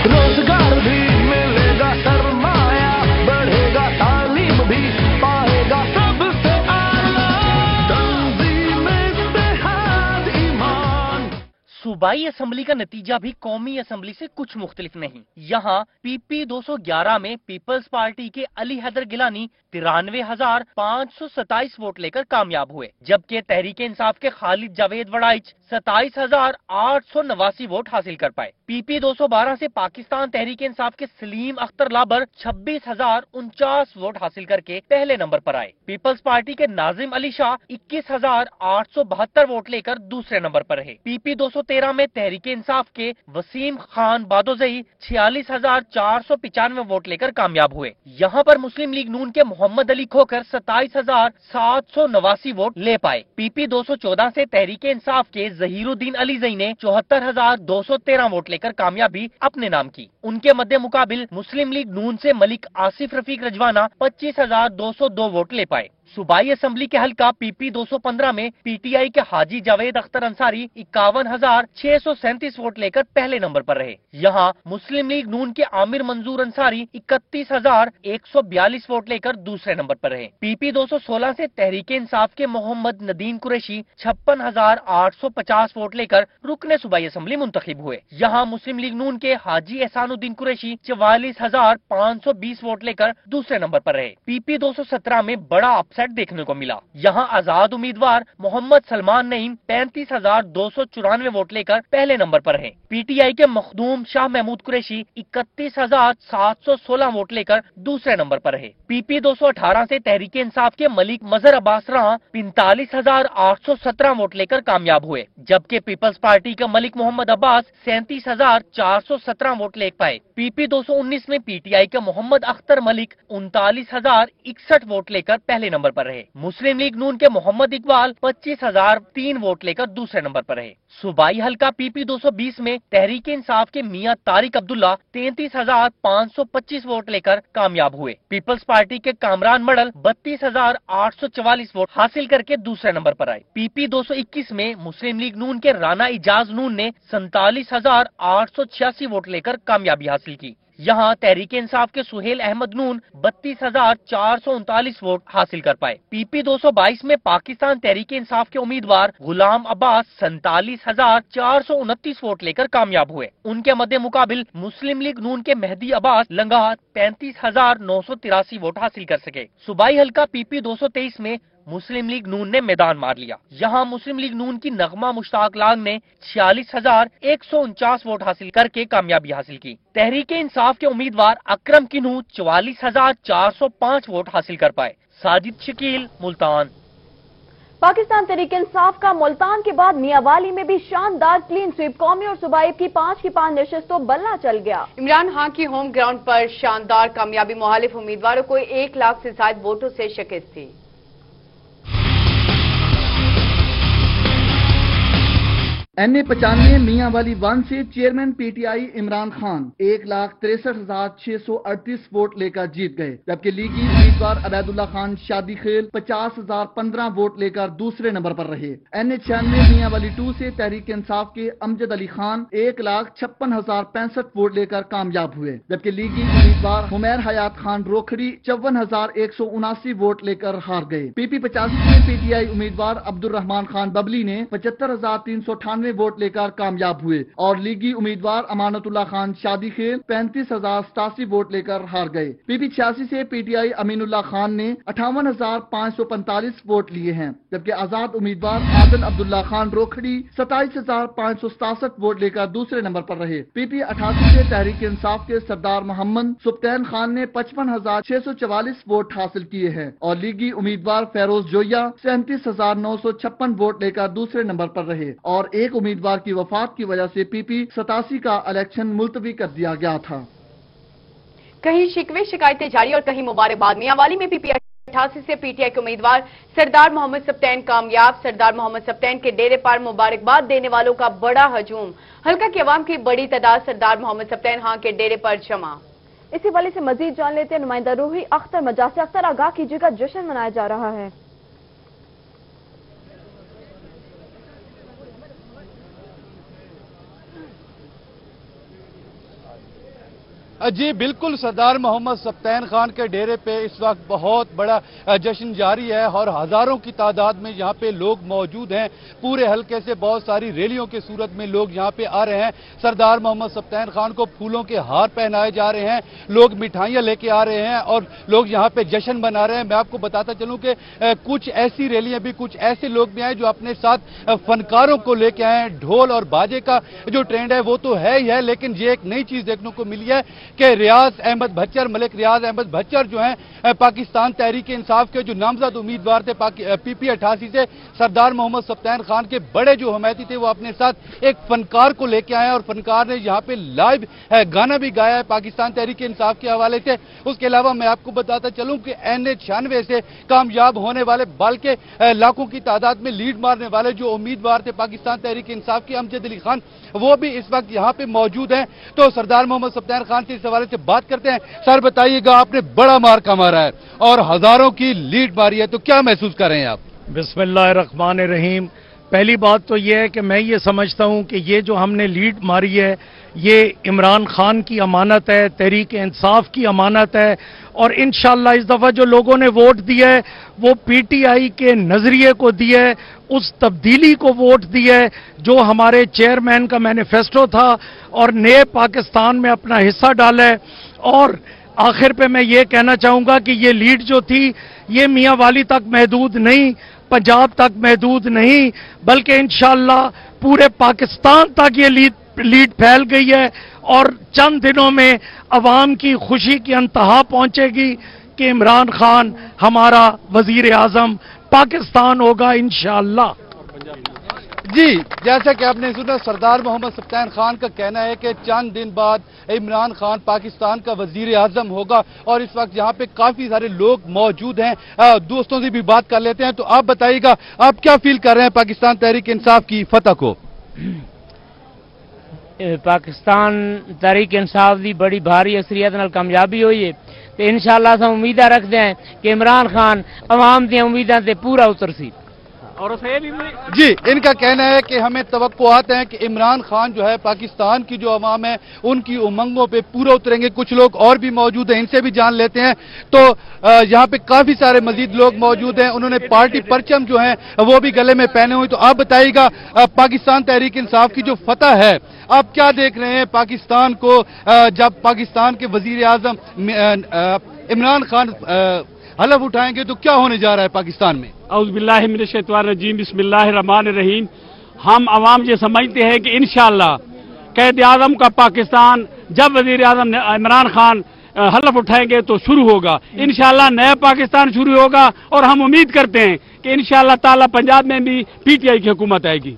रोजगार भी मिलेगा, सरमाया बढ़ेगा, तालीम भी पाएगा सबसे आला. तंजीम इत्तेहाद ईमान. सूबाई असम्बली का नतीजा भी कौमी असम्बली से कुछ मुख्तलिफ नहीं. यहाँ PP 211 में पीपल्स पार्टी के अली हैदर गिलानी 93,527 वोट लेकर कामयाब हुए, जबकि तहरीक इंसाफ के खालिद जावेद वड़ाइच 27,889 वोट हासिल कर पाए. PP 212 से पाकिस्तान तहरीक इंसाफ के सलीम अख्तर लाबर 26,049 वोट हासिल करके पहले नंबर पर आए। पीपल्स पार्टी के नाजिम अली शाह 21,872 वोट लेकर दूसरे नंबर पर रहे। PP 213 में तहरीक इंसाफ के वसीम खान बादोजई 46,495 वोट लेकर कामयाब हुए। यहाँ पर मुस्लिम लीग नून के मोहम्मद अली खोकर 27,789 वोट ले पाए। PP 214 से तहरीक इंसाफ के जहीरुद्दीन अली जई ने 74,213 वोट लेकर कामयाबी अपने नाम की। उनके मध्य मुकाबिल मुस्लिम लीग नून से मलिक आसिफ रफीक रजवाना 25,202 वोट ले पाए। सूबाई असेंबली के हल्का PP 215 में PTI के हाजी जावेद अख्तर अंसारी 51,637 वोट लेकर पहले नंबर पर रहे। यहाँ मुस्लिम लीग नून के आमिर मंजूर अंसारी 31,142 वोट लेकर दूसरे नंबर पर रहे। PP 216 से तहरीक इंसाफ के मोहम्मद नदीम कुरैशी 56,850 वोट लेकर रुकने सूबाई असेंबली मुंतखब हुए। यहाँ मुस्लिम लीग नून के हाजी एहसानुद्दीन कुरैशी 44,520 वोट लेकर दूसरे नंबर पर रहे। PP 217 में बड़ा अपसेट देखने को मिला। यहाँ आजाद उम्मीदवार मोहम्मद सलमान नईम 35,294 वोट लेकर पहले नंबर पर रहे। PTI के मखदूम शाह महमूद कुरैशी 31,716 वोट लेकर दूसरे नंबर पर रहे। PP 218 से तहरीक इंसाफ के मलिक मजहर अब्बास राह 45,817 वोट लेकर कामयाब हुए, जबकि पीपल्स पार्टी का मलिक मोहम्मद अब्बास 37,417 वोट ले पाए। PP 219 में PTI के मोहम्मद अख्तर मलिक 39,061 वोट लेकर पहले नंबर पर रहे। मुस्लिम लीग नून के मोहम्मद इकबाल 25,003 वोट लेकर दूसरे नंबर पर रहे। सूबाई हल्का PP 220 में तहरीक इंसाफ के मियां तारिक अब्दुल्ला 33,525 वोट लेकर कामयाब हुए। पीपल्स पार्टी के कामरान मडल 32,844 वोट हासिल करके दूसरे नंबर पर आए। PP 221 में मुस्लिम लीग नून के राना इजाज नून ने 47,886 वोट लेकर कामयाबी हासिल की। यहाँ तहरीक इंसाफ के सुहेल अहमद नून 32,439 वोट हासिल कर पाए। PP 222 में पाकिस्तान तहरीक इंसाफ के उम्मीदवार गुलाम अब्बास 47,429 वोट लेकर कामयाब हुए। उनके मध्य मुकाबिल मुस्लिम लीग नून के मेहदी अब्बास लंगाह 35,983 वोट हासिल कर सके। सूबाई हल्का PP 223 में मुस्लिम लीग नून ने मैदान मार लिया। यहाँ मुस्लिम लीग नून की नगमा मुश्ताक लाग ने 46,149 वोट हासिल करके कामयाबी हासिल की। तहरीक इंसाफ के उम्मीदवार अकरम किन्हू 44,405 वोट हासिल कर पाए। साजिद शकील, मुल्तान। पाकिस्तान तहरीक इंसाफ का मुल्तान के बाद मियांवाली में भी शानदार क्लीन स्वीप, कौमी और सूबाई की 5 की 5 नशिस्तों बल्ला चल गया। इमरान खान की होम ग्राउंड पर शानदार कामयाबी मुखालिफ उम्मीदवारों को 1 लाख से ज्यादा वोटों से शिकस्त थी। NA95 मियांवाली 1 से chairman PTI Imran Khan 1,63,638 vote लेकर जीत गए, जबकि लीगी उम्मीदवार अबैदुल्ला खान शादी खेल 50,015 वोट लेकर दूसरे नंबर पर रहे। NA96 मियांवाली 2 से तहरीक इंसाफ के अमजद अली खान 1,56,065 वोट लेकर कामयाब हुए, जबकि लीगी उम्मीदवार हुमैर हयात खान रोखड़ी 54,179 वोट लेकर हार गए। PP 85 से PTI उम्मीदवार अब्दुर्रहमान खान बबली ने 75,398 वोट लेकर कामयाब हुए और लीगी उम्मीदवार अमानतुल्ला खान शादी खेल 35,087 वोट लेकर हार गए। PP 86 से PTI अमीनुल्लाह खान ने 58,545 वोट लिए हैं, जबकि आजाद उम्मीदवार आदन अब्दुल्ला खान रोखड़ी 27,567 वोट लेकर दूसरे नंबर पर रहे। PP 88 से तहरीक इंसाफ के सरदार मोहम्मद सुब्तैन खान ने 55,644 वोट हासिल किए हैं और लीगी उम्मीदवार फेरोज जोया 37,956 वोट लेकर दूसरे नंबर पर रहे और एक उम्मीदवार की वफात की वजह से PP 87 का इलेक्शन मुलतवी कर दिया गया था। कहीं शिकवे शिकायतें जारी और कहीं मुबारकबाद। मियांवाली में PP 88 से PTI के उम्मीदवार सरदार मोहम्मद सब्तैन कामयाब। सरदार मोहम्मद सब्तैन के डेरे पर मुबारकबाद देने वालों का बड़ा हजूम। हल्का की अवाम की बड़ी तादाद सरदार मोहम्मद सब्तैन खान के डेरे पर जमा। इसी वाले से मजीद जान लेते हैं नुमाइंदा रूही अख्तर मजासे। अख्तर, आगाह कीजिएगा, जश्न मनाया जा रहा है। جی بالکل سردار محمد سبطین خان کے ڈیرے پہ اس وقت بہت بڑا جشن جاری ہے اور ہزاروں کی تعداد میں یہاں پہ لوگ موجود ہیں. پورے حلقے سے بہت ساری ریلیوں کے صورت میں لوگ یہاں پہ آ رہے ہیں. سردار محمد سبطین خان کو پھولوں کے ہار پہنائے جا رہے ہیں, لوگ مٹھائیاں لے کے آ رہے ہیں اور لوگ یہاں پہ جشن بنا رہے ہیں. میں آپ کو بتاتا چلوں کہ کچھ ایسی ریلیاں بھی, کچھ ایسے لوگ بھی ہیں جو اپنے ساتھ فنکاروں کو لے کے آئے ہیں. ڈھول اور باجے کا جو ٹرینڈ ہے وہ تو ہے ہی ہے, لیکن یہ ایک نئی چیز دیکھنے کو ملی ہے کہ ریاض احمد بھچر, ملک ریاض احمد بھچر جو ہیں پاکستان تحریک انصاف کے جو نامزد امیدوار تھے PP 88 سے, سردار محمد سبطین خان کے بڑے جو حمایتی تھے وہ اپنے ساتھ ایک فنکار کو لے کے آئے ہیں اور فنکار نے یہاں پہ لائیو گانا بھی گایا ہے پاکستان تحریک انصاف کے حوالے سے. اس کے علاوہ میں آپ کو بتاتا چلوں کہ NH96 سے کامیاب ہونے والے بلکہ لاکھوں کی تعداد میں لیڈ مارنے والے جو امیدوار تھے پاکستان تحریک انصاف کے, امجد علی خان, وہ بھی اس وقت یہاں پہ موجود ہیں. تو سردار محمد سبطین خان سے اس حوالے سے بات کرتے ہیں. سر بتائیے گا, آپ نے بڑا مارکا مارا ہے اور ہزاروں کی لیڈ ماری ہے, تو کیا محسوس کر رہے ہیں آپ؟ بسم اللہ الرحمن الرحیم. پہلی بات تو یہ ہے کہ میں یہ سمجھتا ہوں کہ یہ جو ہم نے لیڈ ماری ہے یہ عمران خان کی امانت ہے, تحریک انصاف کی امانت ہے, اور انشاءاللہ اس دفعہ جو لوگوں نے ووٹ دیا ہے وہ PTI کے نظریے کو دیا ہے, اس تبدیلی کو ووٹ دیا ہے جو ہمارے چیئرمین کا مینیفیسٹو تھا, اور نئے پاکستان میں اپنا حصہ ڈالا ہے. اور آخر پہ میں یہ کہنا چاہوں گا کہ یہ لیڈ جو تھی یہ میاں والی تک محدود نہیں, پنجاب تک محدود نہیں, بلکہ انشاءاللہ پورے پاکستان تک یہ لیڈ پھیل گئی ہے, اور چند دنوں میں عوام کی خوشی کی انتہا پہنچے گی کہ عمران خان ہمارا وزیر اعظم پاکستان ہوگا انشاءاللہ. جی جیسا کہ آپ نے سنا, سردار محمد سبطین خان کا کہنا ہے کہ چند دن بعد عمران خان پاکستان کا وزیر اعظم ہوگا, اور اس وقت یہاں پہ کافی سارے لوگ موجود ہیں. دوستوں سے بھی بات کر لیتے ہیں. تو آپ بتائیے گا, آپ کیا فیل کر رہے ہیں پاکستان تحریک انصاف کی فتح کو؟ پاکستان تحریک انصاف دی بڑی بھاری اکثریت نال کامیابی ہوئی ہے, تو انشاءاللہ ہم امیداں رکھتے ہیں کہ عمران خان عوام دی امیداں تے پورا اترسی. جی ان کا کہنا ہے کہ ہمیں توقعات ہیں کہ عمران خان جو ہے پاکستان کی جو عوام ہے ان کی امنگوں پہ پورا اتریں گے. کچھ لوگ اور بھی موجود ہیں, ان سے بھی جان لیتے ہیں. تو یہاں پہ کافی سارے مزید لوگ موجود ہیں, انہوں نے پارٹی پرچم جو ہیں وہ بھی گلے میں پہنے ہوئے. تو آپ بتائیے گا, پاکستان تحریک انصاف کی جو فتح ہے آپ کیا دیکھ رہے ہیں پاکستان کو, جب پاکستان کے وزیر اعظم عمران خان حلف اٹھائیں گے تو کیا ہونے جا رہا ہے پاکستان میں؟ اعوذ باللہ من الشیطان الرجیم, بسم اللہ الرحمن الرحیم. ہم عوام یہ سمجھتے ہیں کہ انشاءاللہ قائد اعظم کا پاکستان جب وزیر اعظم عمران خان حلف اٹھائیں گے تو شروع ہوگا انشاءاللہ, نیا پاکستان شروع ہوگا, اور ہم امید کرتے ہیں کہ انشاءاللہ تعالی پنجاب میں بھی PTI کی حکومت آئے گی.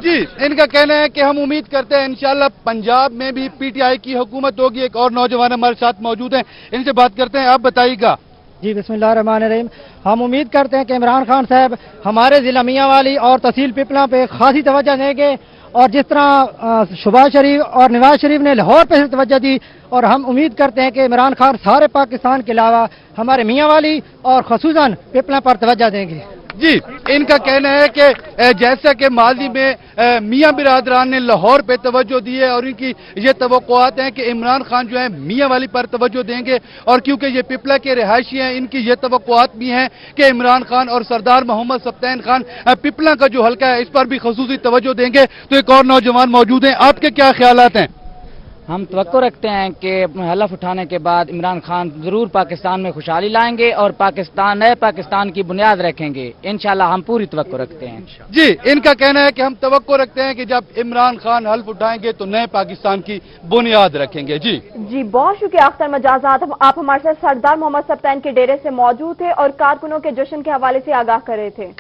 جی ان کا کہنا ہے کہ ہم امید کرتے ہیں انشاءاللہ پنجاب میں بھی PTI کی حکومت ہوگی. ایک اور نوجوان ہمارے ساتھ موجود ہیں, ان سے بات کرتے ہیں. آپ بتائیے گا. جی بسم اللہ الرحمن الرحیم. ہم امید کرتے ہیں کہ عمران خان صاحب ہمارے ضلع میاں والی اور تحصیل پپلا پہ خاصی توجہ دیں گے, اور جس طرح شہباز شریف اور نواز شریف نے لاہور پہ توجہ دی, اور ہم امید کرتے ہیں کہ عمران خان سارے پاکستان کے علاوہ ہمارے میاں والی اور خصوصاً پپلا پر توجہ دیں گے. جی ان کا کہنا ہے کہ جیسا کہ ماضی میں میاں برادران نے لاہور پہ توجہ دی ہے, اور ان کی یہ توقعات ہیں کہ عمران خان جو ہے میاں والی پر توجہ دیں گے, اور کیونکہ یہ پپلا کے رہائشی ہیں ان کی یہ توقعات بھی ہیں کہ عمران خان اور سردار محمد سبطین خان پپلا کا جو حلقہ ہے اس پر بھی خصوصی توجہ دیں گے. تو ایک اور نوجوان موجود ہیں, آپ کے کیا خیالات ہیں؟ ہم توقع رکھتے ہیں کہ حلف اٹھانے کے بعد عمران خان ضرور پاکستان میں خوشحالی لائیں گے اور نئے پاکستان کی بنیاد رکھیں گے انشاءاللہ. ہم پوری توقع رکھتے ہیں. جی ان کا کہنا ہے کہ ہم توقع رکھتے ہیں کہ جب عمران خان حلف اٹھائیں گے تو نئے پاکستان کی بنیاد رکھیں گے. جی بہت شکریہ اختر مجازات. آپ ہمارے ساتھ سردار محمد سبطین کے ڈیرے سے موجود تھے اور کارکنوں کے جشن کے حوالے سے آگاہ کر رہے تھے.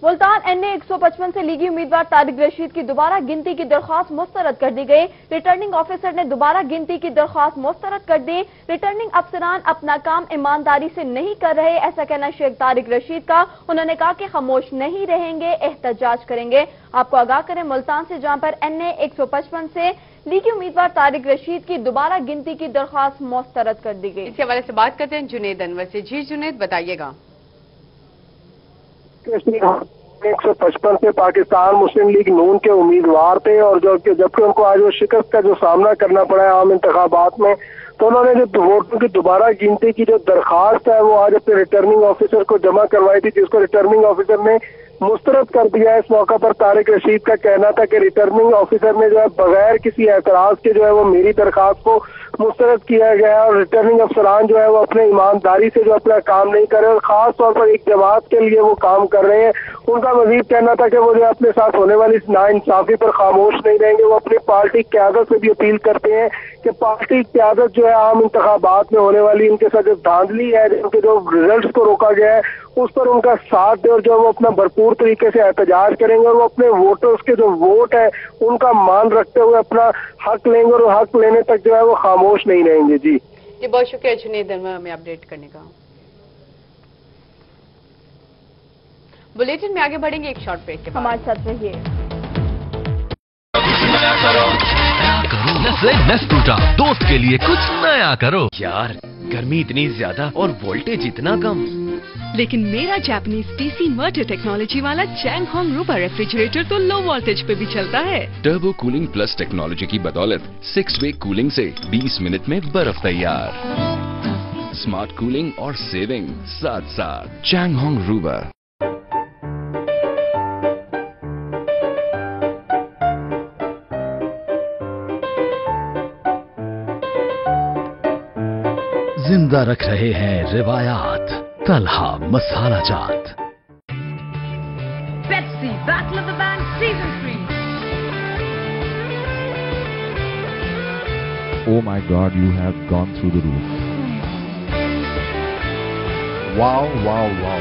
ملتان NA 155 سے لیگی امیدوار طارق رشید کی دوبارہ گنتی کی درخواست مسترد کر دی گئی. ریٹرننگ آفیسر نے دوبارہ گنتی کی درخواست مسترد کر دی. ریٹرننگ افسران اپنا کام ایمانداری سے نہیں کر رہے, ایسا کہنا شیخ طارق رشید کا. انہوں نے کہا کہ خاموش نہیں رہیں گے, احتجاج کریں گے. آپ کو آگاہ کریں ملتان سے, جہاں پر NA 155 سے لیگی امیدوار طارق رشید کی دوبارہ گنتی کی درخواست مسترد کر دی گئی. اس حوالے سے بات کرتے ہیں جنید انور سے. جی جنید بتائیے گا. 155 से पाकिस्तान मुस्लिम लीग नून के उम्मीदवार थे, और जबकि उनको आज वो शिकस्त का जो सामना करना पड़ा है आम इंतखाबात में, तो उन्होंने जो वोटों की दोबारा गिनती की जो दरखास्त है वो आज अपने रिटर्निंग ऑफिसर को जमा करवाई थी, जिसको रिटर्निंग ऑफिसर ने मुस्तरद कर दिया। इस मौका पर तारिक रशीद का कहना था कि रिटर्निंग ऑफिसर ने जो है बगैर किसी एतराज के जो है वो मेरी दरखास्त को मुस्तरद किया गया है, और रिटर्निंग अफसरान जो है वो अपने ईमानदारी से जो अपना काम नहीं कर रहे और खास तौर पर एक जमात के लिए वो काम कर रहे हैं। उनका मजीद कहना था कि वो जो अपने साथ होने वाली नाइंसाफी पर खामोश नहीं रहेंगे। वो अपनी पार्टी क्यादत से भी अपील करते हैं कि पार्टी क्यादत जो है आम इंतखाबात में होने वाली इनके साथ जो धांधली है, जिनके जो रिजल्ट को रोका गया है, उस पर उनका साथ दे और जो वो अपना भरपूर तरीके से एहतजाज करेंगे और वो अपने वोटर्स के जो वोट है उनका मान रखते हुए अपना हक लेंगे और हक लेने तक जो है वो खामोश नहीं रहेंगे। जी बहुत शुक्रिया जुनैद हमें अपडेट करने का। बुलेटिन में आगे बढ़ेंगे एक शॉर्ट ब्रेक के बाद। हमारे साथ रहिए। नेस्ले नेस्टूटा, दोस्त के लिए कुछ नया करो। यार गर्मी इतनी ज्यादा और वोल्टेज इतना कम, लेकिन मेरा जापानीज डीसी इन्वर्टर टेक्नोलॉजी वाला चैंगहोंग रूबा रेफ्रिजरेटर तो लो वोल्टेज पे भी चलता है। टर्बो कूलिंग प्लस टेक्नोलॉजी की बदौलत 6 वे कूलिंग से 20 मिनट में बर्फ तैयार। स्मार्ट कूलिंग और सेविंग साथ साथ। चैंगहोंग रूबा। जिंदा रख रहे हैं रिवायात तलहा मसाला चाट। Pepsi Battle of the Band Season 3. Oh my God, you have gone through the roof. Wow, wow, wow.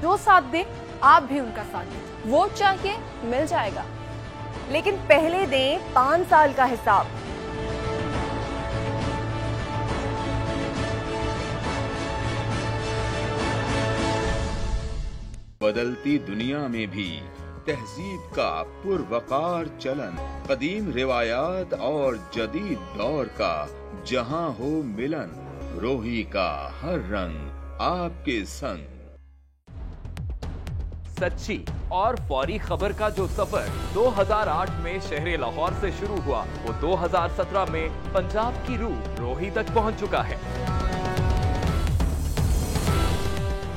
जो साथ दे आप भी उनका साथ दें। वोट चाहिए मिल जाएगा, लेकिन पहले दें 5 साल का हिसाब। बदलती दुनिया में भी तहजीब का पुरवकार चलन, कदीम रिवायात और जदीद दौर का जहां हो मिलन, रोही का हर रंग आपके संग। सच्ची और फौरी खबर का जो सफर 2008 में शहर लाहौर से शुरू हुआ, वो 2017 में पंजाब की रूह रोही तक पहुंच चुका है।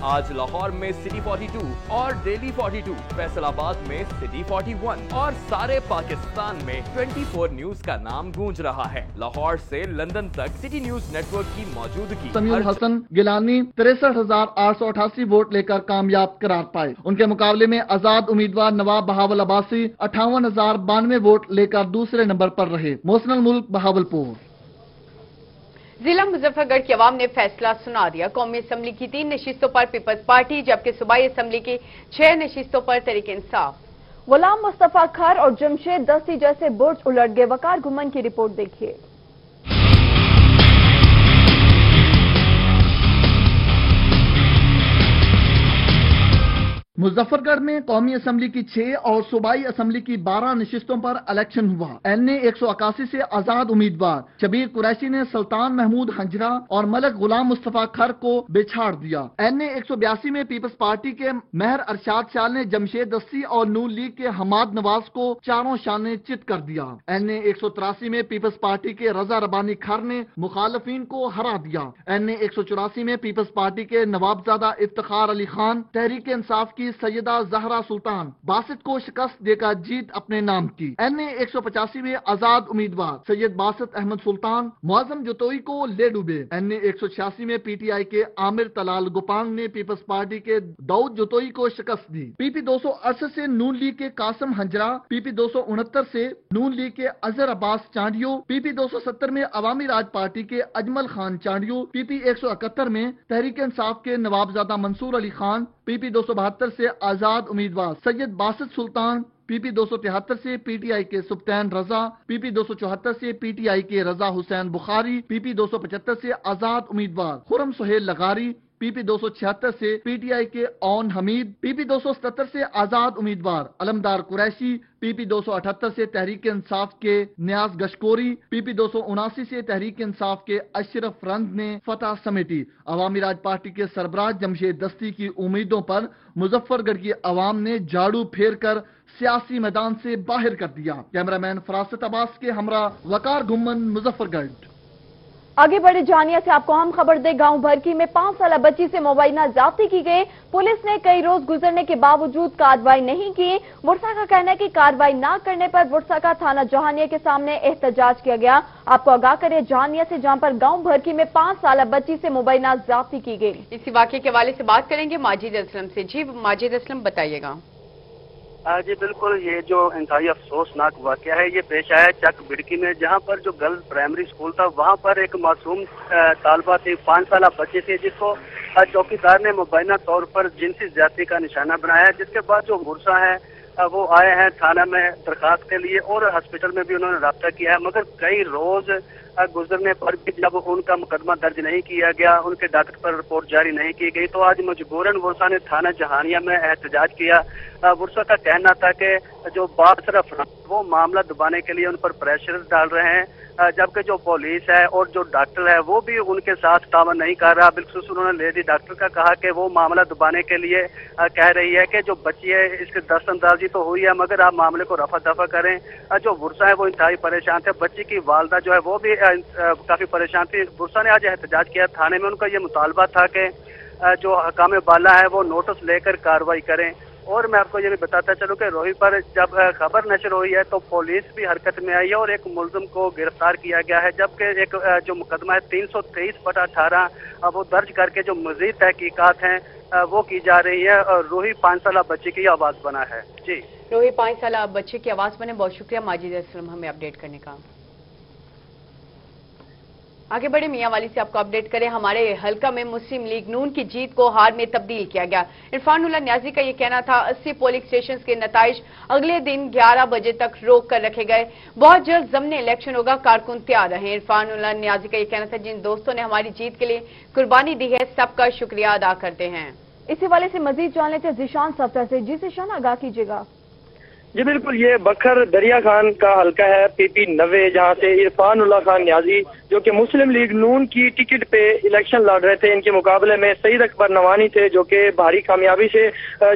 आज लाहौर में सिटी 42 और डेली 42, फैसलाबाद में सिटी 41 और सारे पाकिस्तान में 24 न्यूज का नाम गूंज रहा है। लाहौर से लंदन तक सिटी न्यूज नेटवर्क की मौजूदगी। समीउल हसन गिलानी 63,888 वोट लेकर कामयाब करार पाए। उनके मुकाबले में आजाद उम्मीदवार नवाब बहावल अब्बासी 58,092 वोट लेकर दूसरे नंबर पर रहे। मोहसिन मुल्क बहावलपुर। जिला मुजफ्फरगढ़ की अवाम ने फैसला सुना दिया। कौमी असम्बली की 3 नशिस्तों पर पीपल्स पार्टी, जबकि सूबाई असम्बली की 6 नशिस्तों पर तहरीक इंसाफ। गुलाम मुस्तफा खर और जमशेद दस्ती जैसे बुर्ज उलट गए। वकार घुमन की रिपोर्ट देखिए। मुजफ्फरगढ़ में कौमी असम्बली की 6 और सूबाई असम्बली की 12 नशिस्तों पर इलेक्शन हुआ। NA 181 से आजाद उम्मीदवार शबीर कुरैशी ने सुल्तान महमूद हंजरा और मलक गुलाम मुस्तफा खर को बिछाड़ दिया। NA 182 में पीपल्स पार्टी के महर अरशाद शाल ने जमशेद दस्ती और नून लीग के हमाद नवाज को चारों शाने चित कर दिया। NA 183 में पीपल्स पार्टी के रजा रबानी खर ने मुखालफीन को हरा दिया। NA 184 में पीपल्स पार्टी के नवाबजादा इफ्तिखार अली खान तहरीक इंसाफ की सैयदा जहरा सुल्तान बासित को शिकस्त देकर जीत अपने नाम की। NA 185 में आजाद उम्मीदवार सैयद बासित अहमद सुल्तान मुआजम जतोई को ले डूबे। NA 186 में PTI के आमिर तलाल गुपांग ने पीपल्स पार्टी के दाऊद जतोई को शिकस्त दी। PP 268 से नून लीग के कासिम हंजरा, PP 269 से नून लीग के अजहर अब्बास चांडियो, PP 270 में अवामी राज पार्टी के अजमल खान चांडियो, PP 171 में तहरीक इंसाफ के नवाबजादा मंसूर अली खान, PP 272 से आजाद उम्मीदवार सैयद बासित सुल्तान, PP 273 से PTI के सुब्तैन रजा, PP 274 से PTI के रजा हुसैन बुखारी, PP 275 से आजाद उम्मीदवार खुरम सुहेल लगारी, PP 276 से PTI के ओन हमीद, PP 277 से आजाद उम्मीदवार अलमदार कुरैशी, PP 278 से तहरीक इंसाफ के नियाज गशकोरी, PP 279 से तहरीक इंसाफ के अशरफ रंद ने फतह समेटी। अवामी राज पार्टी के सरबराह जमशेद दस्ती की उम्मीदों पर मुजफ्फरगढ़ की अवाम ने झाड़ू फेर कर सियासी मैदान से बाहर कर दिया। कैमरामैन फरासत अब्बास के हमरा वकार घुम्मन, मुजफ्फरगढ़। आगे बढ़े जानिए से आपको हम खबर दे, गांव भरकी में 5 साल बच्ची से मुबैना ज्यादती की गई। पुलिस ने कई रोज गुजरने के बावजूद कार्रवाई नहीं की। बुरसा का कहना है कि कार्रवाई न करने पर बुरसा का थाना जहानिया के सामने एहतजाज किया गया। आपको आगाह करें जानिया से, जहां पर गांव भरकी में 5 साल बच्ची से मुबैना ज्यादती की गई। इसी वाकये के हवाले से बात करेंगे माजिद असलम से। जी माजिद असलम, बताइएगा। जी बिल्कुल, ये जो इंतहाई अफसोसनाक वाकया है ये पेश आया चक बिड़की में, जहां पर जो गर्ल्स प्राइमरी स्कूल था वहां पर एक मासूम तालबा थी, 5 साल बच्ची थी, जिसको चौकीदार ने मुबैना तौर पर जिनसी ज्यादती का निशाना बनाया। जिसके बाद जो बुरसा है वो आए हैं थाना में दरखास्त के लिए और हॉस्पिटल में भी उन्होंने रब्ता किया है, मगर कई रोज गुजरने पर भी जब उनका मुकदमा दर्ज नहीं किया गया, उनके डॉक्टर पर रिपोर्ट जारी नहीं की गई, तो आज मजबूरन बुरसा ने थाना जहानिया में एहतजाज किया। बुरसा का कहना था कि जो बासरफ वो मामला दबाने के लिए उन पर प्रेशर डाल रहे हैं, जबकि जो पुलिस है और जो डॉक्टर है वो भी उनके साथ तावन नहीं कर रहा। बिल्कुल उन्होंने लेडी डॉक्टर का कहा कि वो मामला दबाने के लिए कह रही है कि जो बच्ची है इसके दस्तंदाजी तो हुई है, मगर आप मामले को रफा दफा करें। जो बुरसा है वो इंतहाई परेशान थे, बच्ची की वालदा जो है वो भी काफी परेशान थी। बुरसा ने आज एहतजाज किया थाने में। उनका ये मुतालबा था कि जो हकाम बाला है वो नोटिस लेकर कार्रवाई करें। और मैं आपको ये भी बताता चलूं कि रोही पर जब खबर नशर हुई है तो पुलिस भी हरकत में आई है और एक मुलजिम को गिरफ्तार किया गया है, जबकि एक जो मुकदमा है 323/18 वो दर्ज करके जो मजीद तहकीकात हैं वो की जा रही है। और रोही 5 साल बच्ची की आवाज बना है। जी रोही 5 साल बच्चे की आवाज बने। बहुत शुक्रिया माजिद असलम हमें अपडेट करने का। आगे बढ़े मियांवाली से आपको अपडेट करें। हमारे हलका में मुस्लिम लीग नून की जीत को हार में तब्दील किया गया। इरफानुल्लाह न्याजी का यह कहना था 80 पोलिंग स्टेशन के नताइज अगले दिन 11 बजे तक रोक कर रखे गए। बहुत जल्द ज़मनी इलेक्शन होगा, कारकुन तैयार रहे। इरफानुल्लाह न्याजी का यह कहना था जिन दोस्तों ने हमारी जीत के लिए कुर्बानी दी है सबका शुक्रिया अदा करते हैं। इसी हवाले से मजीद जान लेते हैं जिशान सफ्तर से। जी जिशान, आगाह कीजिएगा। जी बिल्कुल, ये बखर दरिया खान का हलका है PP 90, जहाँ से इरफानुल्लाह खान न्याजी जो कि मुस्लिम लीग नून की टिकट पे इलेक्शन लड़ रहे थे, इनके मुकाबले में सईद अकबर नवानी थे जो कि भारी कामयाबी से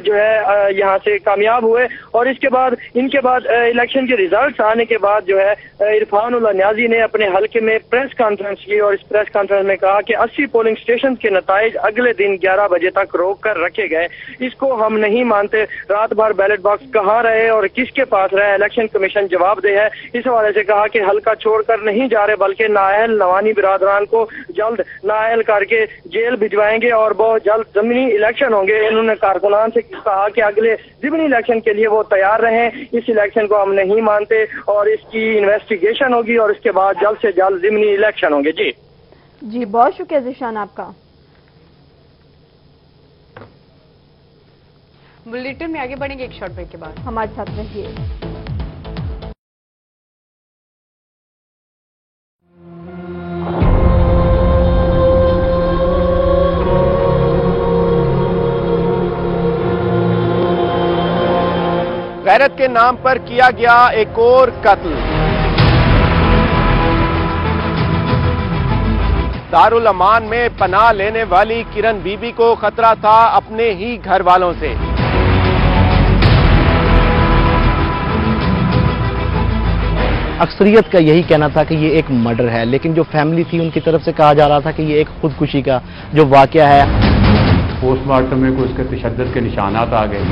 जो है यहाँ से कामयाब हुए। और इसके बाद इनके बाद इलेक्शन के रिजल्ट आने के बाद जो है इरफानुल्लाह न्याजी ने अपने हलके में प्रेस कॉन्फ्रेंस की और इस प्रेस कॉन्फ्रेंस में कहा कि 80 पोलिंग स्टेशन के नताइज अगले दिन 11 बजे तक रोक कर रखे गए। इसको हम नहीं मानते। रात भर बैलेट बॉक्स कहाँ रहे और किसके पास रहे, इलेक्शन कमीशन जवाब दे है। इस हवाले से कहा कि हलका छोड़कर नहीं जा रहे, बल्कि नाअहल नवानी बिरादरान को जल्द नाअहल करके जेल भिजवाएंगे और बहुत जल्द ज़मीनी इलेक्शन होंगे। इन्होंने कारकुनान से कहा कि अगले ज़मीनी इलेक्शन के लिए वो तैयार रहें। इस इलेक्शन को हम नहीं मानते और इसकी इन्वेस्टिगेशन होगी और इसके बाद जल्द से जल्द ज़मीनी इलेक्शन होंगे। जी बहुत शुक्रिया जिशान आपका। बुलेटिन में आगे बढ़ेंगे एक शॉर्ट ब्रेक के बाद। हमारे साथ रहिए। गैरत के नाम पर किया गया एक और कत्ल। दारुल अमान में पनाह लेने वाली किरण बीबी को खतरा था अपने ही घर वालों से। अक्सरियत का यही कहना था कि ये एक मर्डर है, लेकिन जो फैमिली थी उनकी तरफ से कहा जा रहा था कि ये एक खुदकुशी का जो वाकया है। पोस्टमार्टम में कोई उसके तशद्दुद के निशानात आ गए।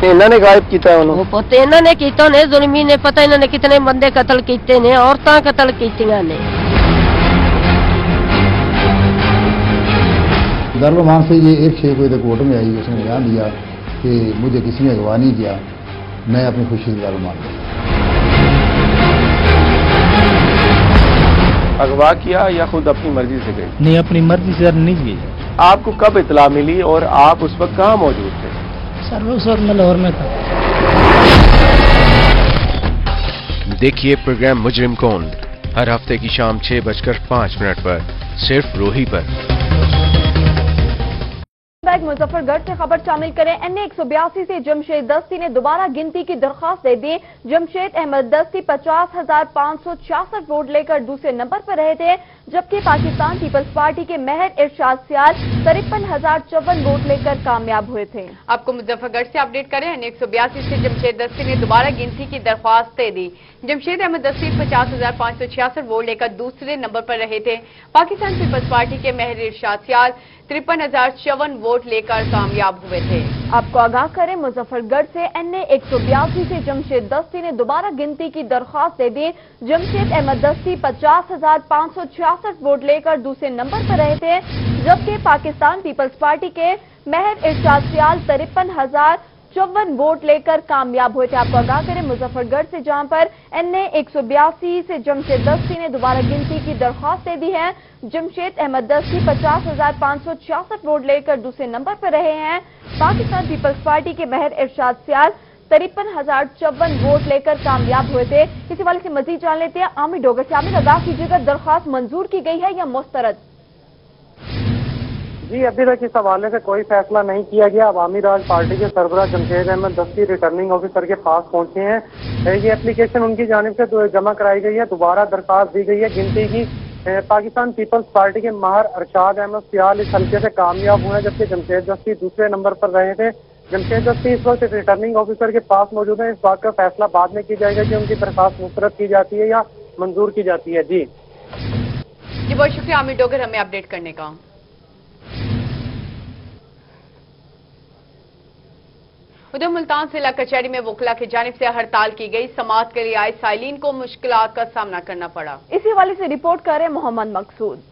इन्होंने गायब किया उन्होंने पुत इन्होंने किया ने जुल्मी ने पता इन्होंने कितने बंदे कत्ल किए ने, औरतां कत्ल कीतियां ने। दारुल अमान से ये एक शेख कोई कोर्ट में आई, उसने बयान दिया कि मुझे किसी ने अगवा नहीं किया, मैं अपनी खुशी से दारुल अमान अगवा किया या खुद अपनी मर्जी से गई? नहीं, अपनी मर्जी से नहीं गई। आपको कब इतला मिली और आप उस वक्त कहाँ मौजूद थे? सर उस वक्त मैं लाहौर में था। देखिए प्रोग्राम मुजरिम कौन हर हफ्ते की शाम 6:05 पर सिर्फ रोही पर। मुजफ्फरगढ़ से खबर शामिल करें। NA 182 से जमशेद दस्ती ने दोबारा गिनती की दरख्वास्त दे दी। जमशेद अहमद दस्ती 50,566 वोट लेकर दूसरे नंबर पर रहे थे, जबकि पाकिस्तान पीपल्स पार्टी के महर इरशाद सियाल 53,054 वोट लेकर कामयाब हुए थे। आपको मुजफ्फरगढ़ से अपडेट करें। NA 182 से जमशेद दस्ती ने दोबारा गिनती की दरख्वास्त दे दी। जमशेद अहमद दस्ती 50,566 वोट लेकर दूसरे नंबर पर रहे थे। पाकिस्तान पीपल्स पार्टी के महर इरशाद सियाल 53,054 वोट लेकर कामयाब हुए थे। आपको आगाह करें, मुजफ्फरगढ़ से NA 182 से जमशेद दस्ती ने दोबारा गिनती की दरख्वास्त दे दी। जमशेद अहमद दस्ती 50,566 वोट लेकर दूसरे नंबर पर रहे थे, जबकि पाकिस्तान पीपल्स पार्टी के महर इरशाद सियाल 53,054 वोट लेकर कामयाब हुए थे। आपको आगाह करें, मुजफ्फरगढ़ से जहां पर NA 182 से जमशेद दस्ती ने दोबारा गिनती की दरख्वास्त दे दी है। जमशेद अहमद दस्ती 50,566 वोट लेकर दूसरे नंबर पर रहे हैं। पाकिस्तान पीपल्स पार्टी के महर इरशाद सियाल 53,054 वोट लेकर कामयाब हुए थे। इसी वाले से मजीद जान लेते हैं आमिर डोगर से। आमिर, आगाह कीजिएगा, दरख्वास्त मंजूर की गई है या मुस्तरद? जी, अभी तक इस हवाले से कोई फैसला नहीं किया गया। अवामी राज पार्टी के सरबराह जमशेद अहमद दस्ती रिटर्निंग ऑफिसर के पास पहुंचे हैं। ये एप्लीकेशन उनकी जानिब से जमा कराई गई है, दोबारा दरखास्त दी गई है गिनती की। पाकिस्तान पीपल्स पार्टी के महर इरशाद अहमद सियाल इस हल्के से कामयाब हुए हैं, जबकि जमशेद दस्ती दूसरे नंबर पर रहे थे। जमशेद दस्ती इस वक्त रिटर्निंग ऑफिसर के पास मौजूद है। इस बात का फैसला बाद में किया जाएगा कि उनकी दरखास्त मुस्तरद की जाती है या मंजूर की जाती है। जी बहुत शुक्रिया आमिर डोगर हमें अपडेट करने का। उधर मुल्तान जिला कचहरी में वकला की जानिब से हड़ताल की गई। समाअत के लिए आए साइलिन को मुश्किलात का सामना करना पड़ा। इसी हवाले से रिपोर्ट कर रहे मोहम्मद मकसूद।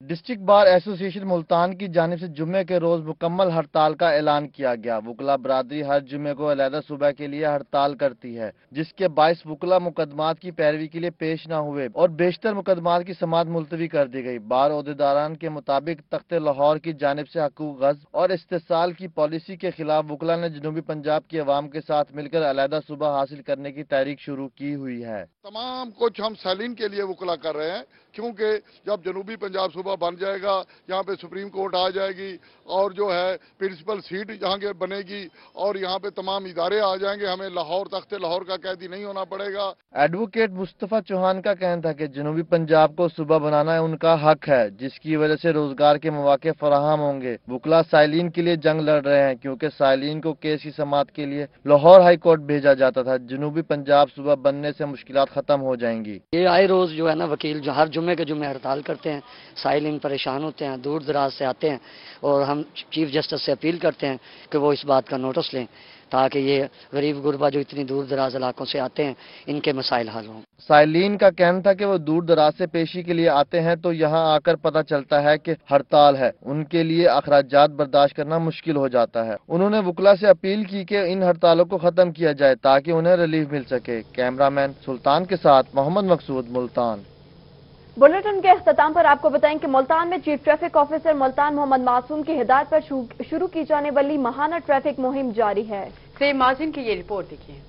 डिस्ट्रिक्ट बार एसोसिएशन मुल्तान की जानिब से जुम्मे के रोज मुकम्मल हड़ताल का ऐलान किया गया। वकला बरादरी हर जुम्मे को अलहदा सुबह के लिए हड़ताल करती है, जिसके बायस वकला मुकदमात की पैरवी के लिए पेश न हुए और बेशतर मुकदमात की समाअत मुलतवी कर दी गई। बार ओहदेदारान के मुताबिक तख्ते लाहौर की जानिब से हकूक गज़्ब और इस्तेसाल की पॉलिसी के खिलाफ वकला ने जनूबी पंजाब की अवाम के साथ मिलकर अलहदा सुबह हासिल करने की तहरीक शुरू की हुई है। तमाम कुछ हम साइलिन के लिए वकला कर रहे हैं, क्योंकि जब जनूबी पंजाब सूबा बन जाएगा, यहाँ पे सुप्रीम कोर्ट आ जाएगी और जो है प्रिंसिपल सीट यहाँ के बनेगी और यहाँ पे तमाम इदारे आ जाएंगे, हमें लाहौर तख्ते लाहौर का कैदी नहीं होना पड़ेगा। एडवोकेट मुस्तफा चौहान का कहना था कि जनूबी पंजाब को सूबा बनाना उनका हक है, जिसकी वजह से रोजगार के मौके फराहम होंगे। वकला साइलिन के लिए जंग लड़ रहे हैं, क्योंकि साइलिन को केस की समाअत के लिए लाहौर हाई कोर्ट भेजा जाता था। जनूबी पंजाब सूबा बनने से मुश्किलात खत्म हो जाएंगी। ये आए रोज जो है ना वकील जो हर जुम्मे के जुम्मे हड़ताल करते हैं, साइलिन परेशान होते हैं, दूर दराज से आते हैं और हम चीफ जस्टिस से अपील करते हैं कि वो इस बात का नोटिस लें ताकि ये गरीब गुरबा जो इतनी दूर दराज इलाकों से आते हैं इनके मसाइल हल हों। साइलिन का कहना था कि वो दूर दराज से पेशी के लिए आते हैं तो यहाँ आकर पता चलता है कि हड़ताल है, उनके लिए अखराजात बर्दाश्त करना मुश्किल हो जाता है। उन्होंने वकला से अपील की कि इन हड़तालों को खत्म किया जाए ताकि उन्हें रिलीफ मिल सके। कैमरामैन सुल्तान के साथ मोहम्मद मकसूद, मुल्तान। बुलेटिन के अख्ताम पर आपको बताएं कि मुल्तान में chief traffic officer Multan Mohammad Masoom की हिदायत पर शुरू की जाने वाली माहाना ट्रैफिक मुहिम जारी है। सेम माजिन की ये रिपोर्ट देखिए।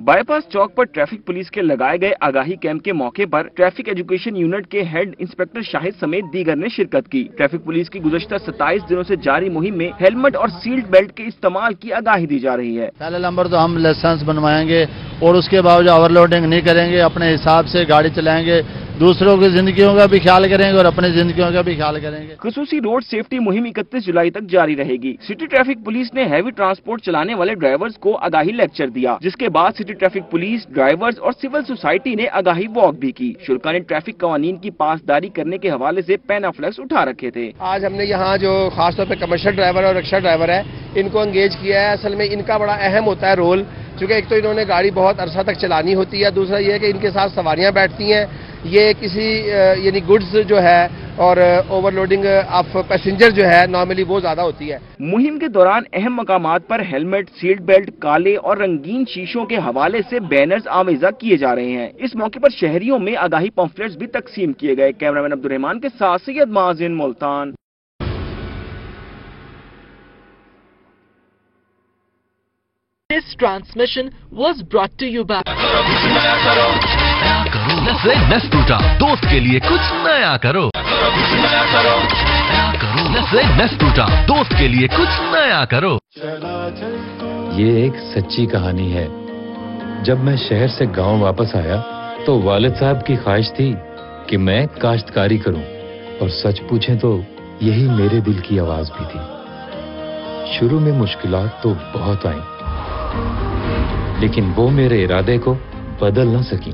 बाईपास चौक पर ट्रैफिक पुलिस के लगाए गए आगाही कैंप के मौके पर ट्रैफिक एजुकेशन यूनिट के हेड इंस्पेक्टर शाहिद समेत दीगर ने शिरकत की। ट्रैफिक पुलिस की गुज़श्ता 27 दिनों से जारी मुहिम में हेलमेट और सीट बेल्ट के इस्तेमाल की आगाही दी जा रही है। पहले नंबर तो हम लाइसेंस बनवाएंगे और उसके बावजूद ओवरलोडिंग नहीं करेंगे, अपने हिसाब से गाड़ी चलाएंगे, दूसरों की जिंदगियों का भी ख्याल करेंगे और अपनी जिंदगियों का भी ख्याल करेंगे। खुसूसी रोड सेफ्टी मुहिम 31 जुलाई तक जारी रहेगी। सिटी ट्रैफिक पुलिस ने हैवी ट्रांसपोर्ट चलाने वाले ड्राइवर्स को आगाही लेक्चर दिया, जिसके बाद सिटी ट्रैफिक पुलिस, ड्राइवर्स और सिविल सोसाइटी ने आगाही वॉक भी की। शुल्का ने ट्रैफिक कवानीन की पासदारी करने के हवाले से पैनाफ्लेक्स उठा रखे थे। आज हमने यहाँ जो खासतौर पे कमर्शियल ड्राइवर और रिक्शा ड्राइवर है इनको एंगेज किया है। असल में इनका बड़ा अहम होता है रोल, क्योंकि एक तो इन्होंने गाड़ी बहुत अरसा तक चलानी होती है, दूसरा ये है कि इनके साथ सवारियाँ बैठती हैं। ये किसी यानी गुड्स जो है اور اوور لوڈنگ آف پیسنجر جو ہے نارملی وہ زیادہ ہوتی ہے. مہم کے دوران اہم مقامات پر ہیلمٹ، سیٹ بیلٹ، کالے اور رنگین شیشوں کے حوالے سے بینرز آویزاں کیے جا رہے ہیں. اس موقع پر شہریوں میں آگاہی پمفلیٹس بھی تقسیم کیے گئے. کیمرامین عبدالرحمان کے ساتھ سید مازن، Multan. This transmission was brought to you by नस्ले नस टूटा, दोस्त के लिए कुछ नया करो. नस्ले नस टूटा, दोस्त के लिए कुछ नया करो. ये एक सच्ची कहानी है. जब मैं शहर से गांव वापस आया तो वालिद साहब की ख्वाहिश थी कि मैं काश्तकारी करूं, और सच पूछें तो यही मेरे दिल की आवाज भी थी. शुरू में मुश्किलात तो बहुत आईं, लेकिन वो मेरे इरादे को बदल न सकी.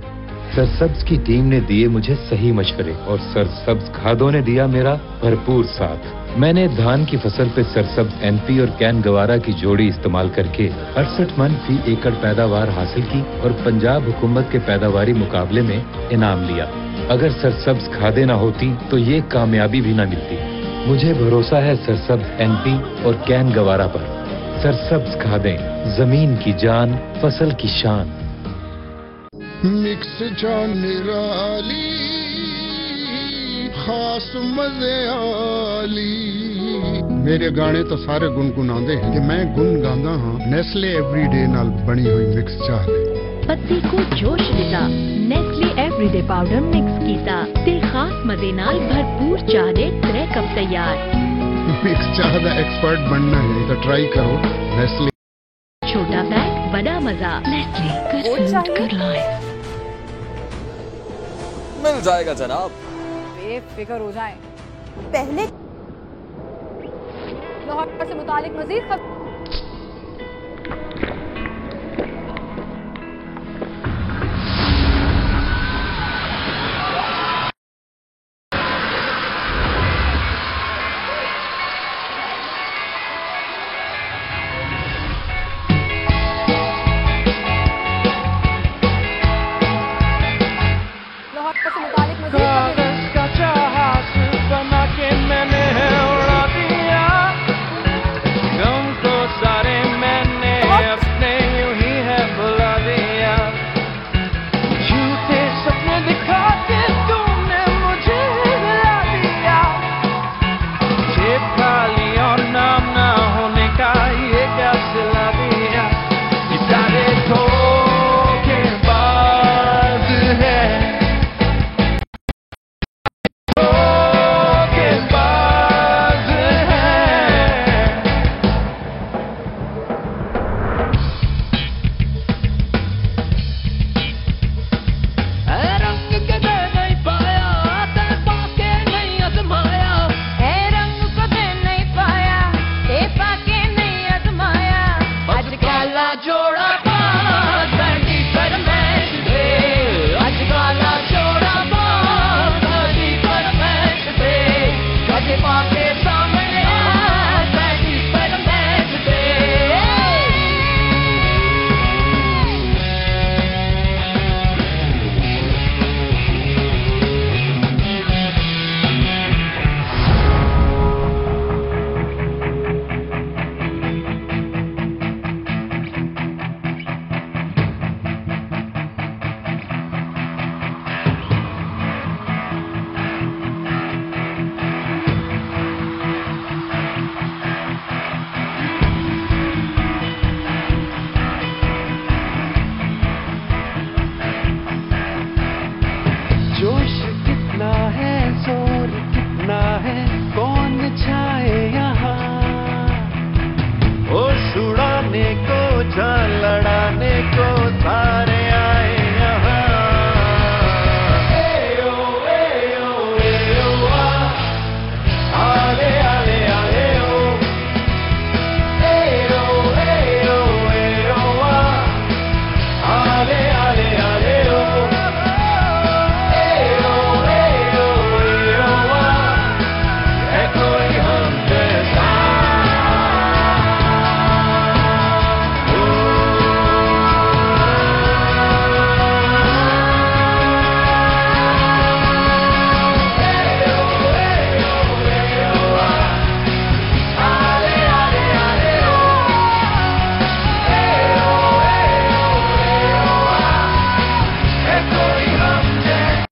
सरसब्ज की टीम ने दिए मुझे सही मशवरे और सरसब्ज खादों ने दिया मेरा भरपूर साथ. मैंने धान की फसल पे सरसब्ज एनपी और कैन गवारा की जोड़ी इस्तेमाल करके 68 मन फी एकड़ पैदावार हासिल की और पंजाब हुकूमत के पैदावारी मुकाबले में इनाम लिया. अगर सरसब्ज खादें न होती तो ये कामयाबी भी न मिलती. मुझे भरोसा है सरसब्ज एनपी और कैन गवारा पर. सरसब्ज खादें, जमीन की जान, फसल की शान. मिक्स जान निराली, खास मजे आली. मेरे गाने तो सारे गुनगुनाते हैं कि मैं गुन गांदा हाँ नेस्ले एवरीडे नाल बनी हुई मिक्स चाह दे. पत्ती को जोश दिता, नेस्ले एवरीडे पाउडर मिक्स कीता ते खास मजे नाल भरपूर चाह दे 3 कप तैयार. मिक्स चाह दा एक्सपर्ट बनना है तो ट्राई करो नेस्ले. छोटा पैक बड़ा मजा. नेस्ले मिल जाएगा जनाब. बेफिक्र हो जाएं. पहले लाहौर से मुतालिक मजीद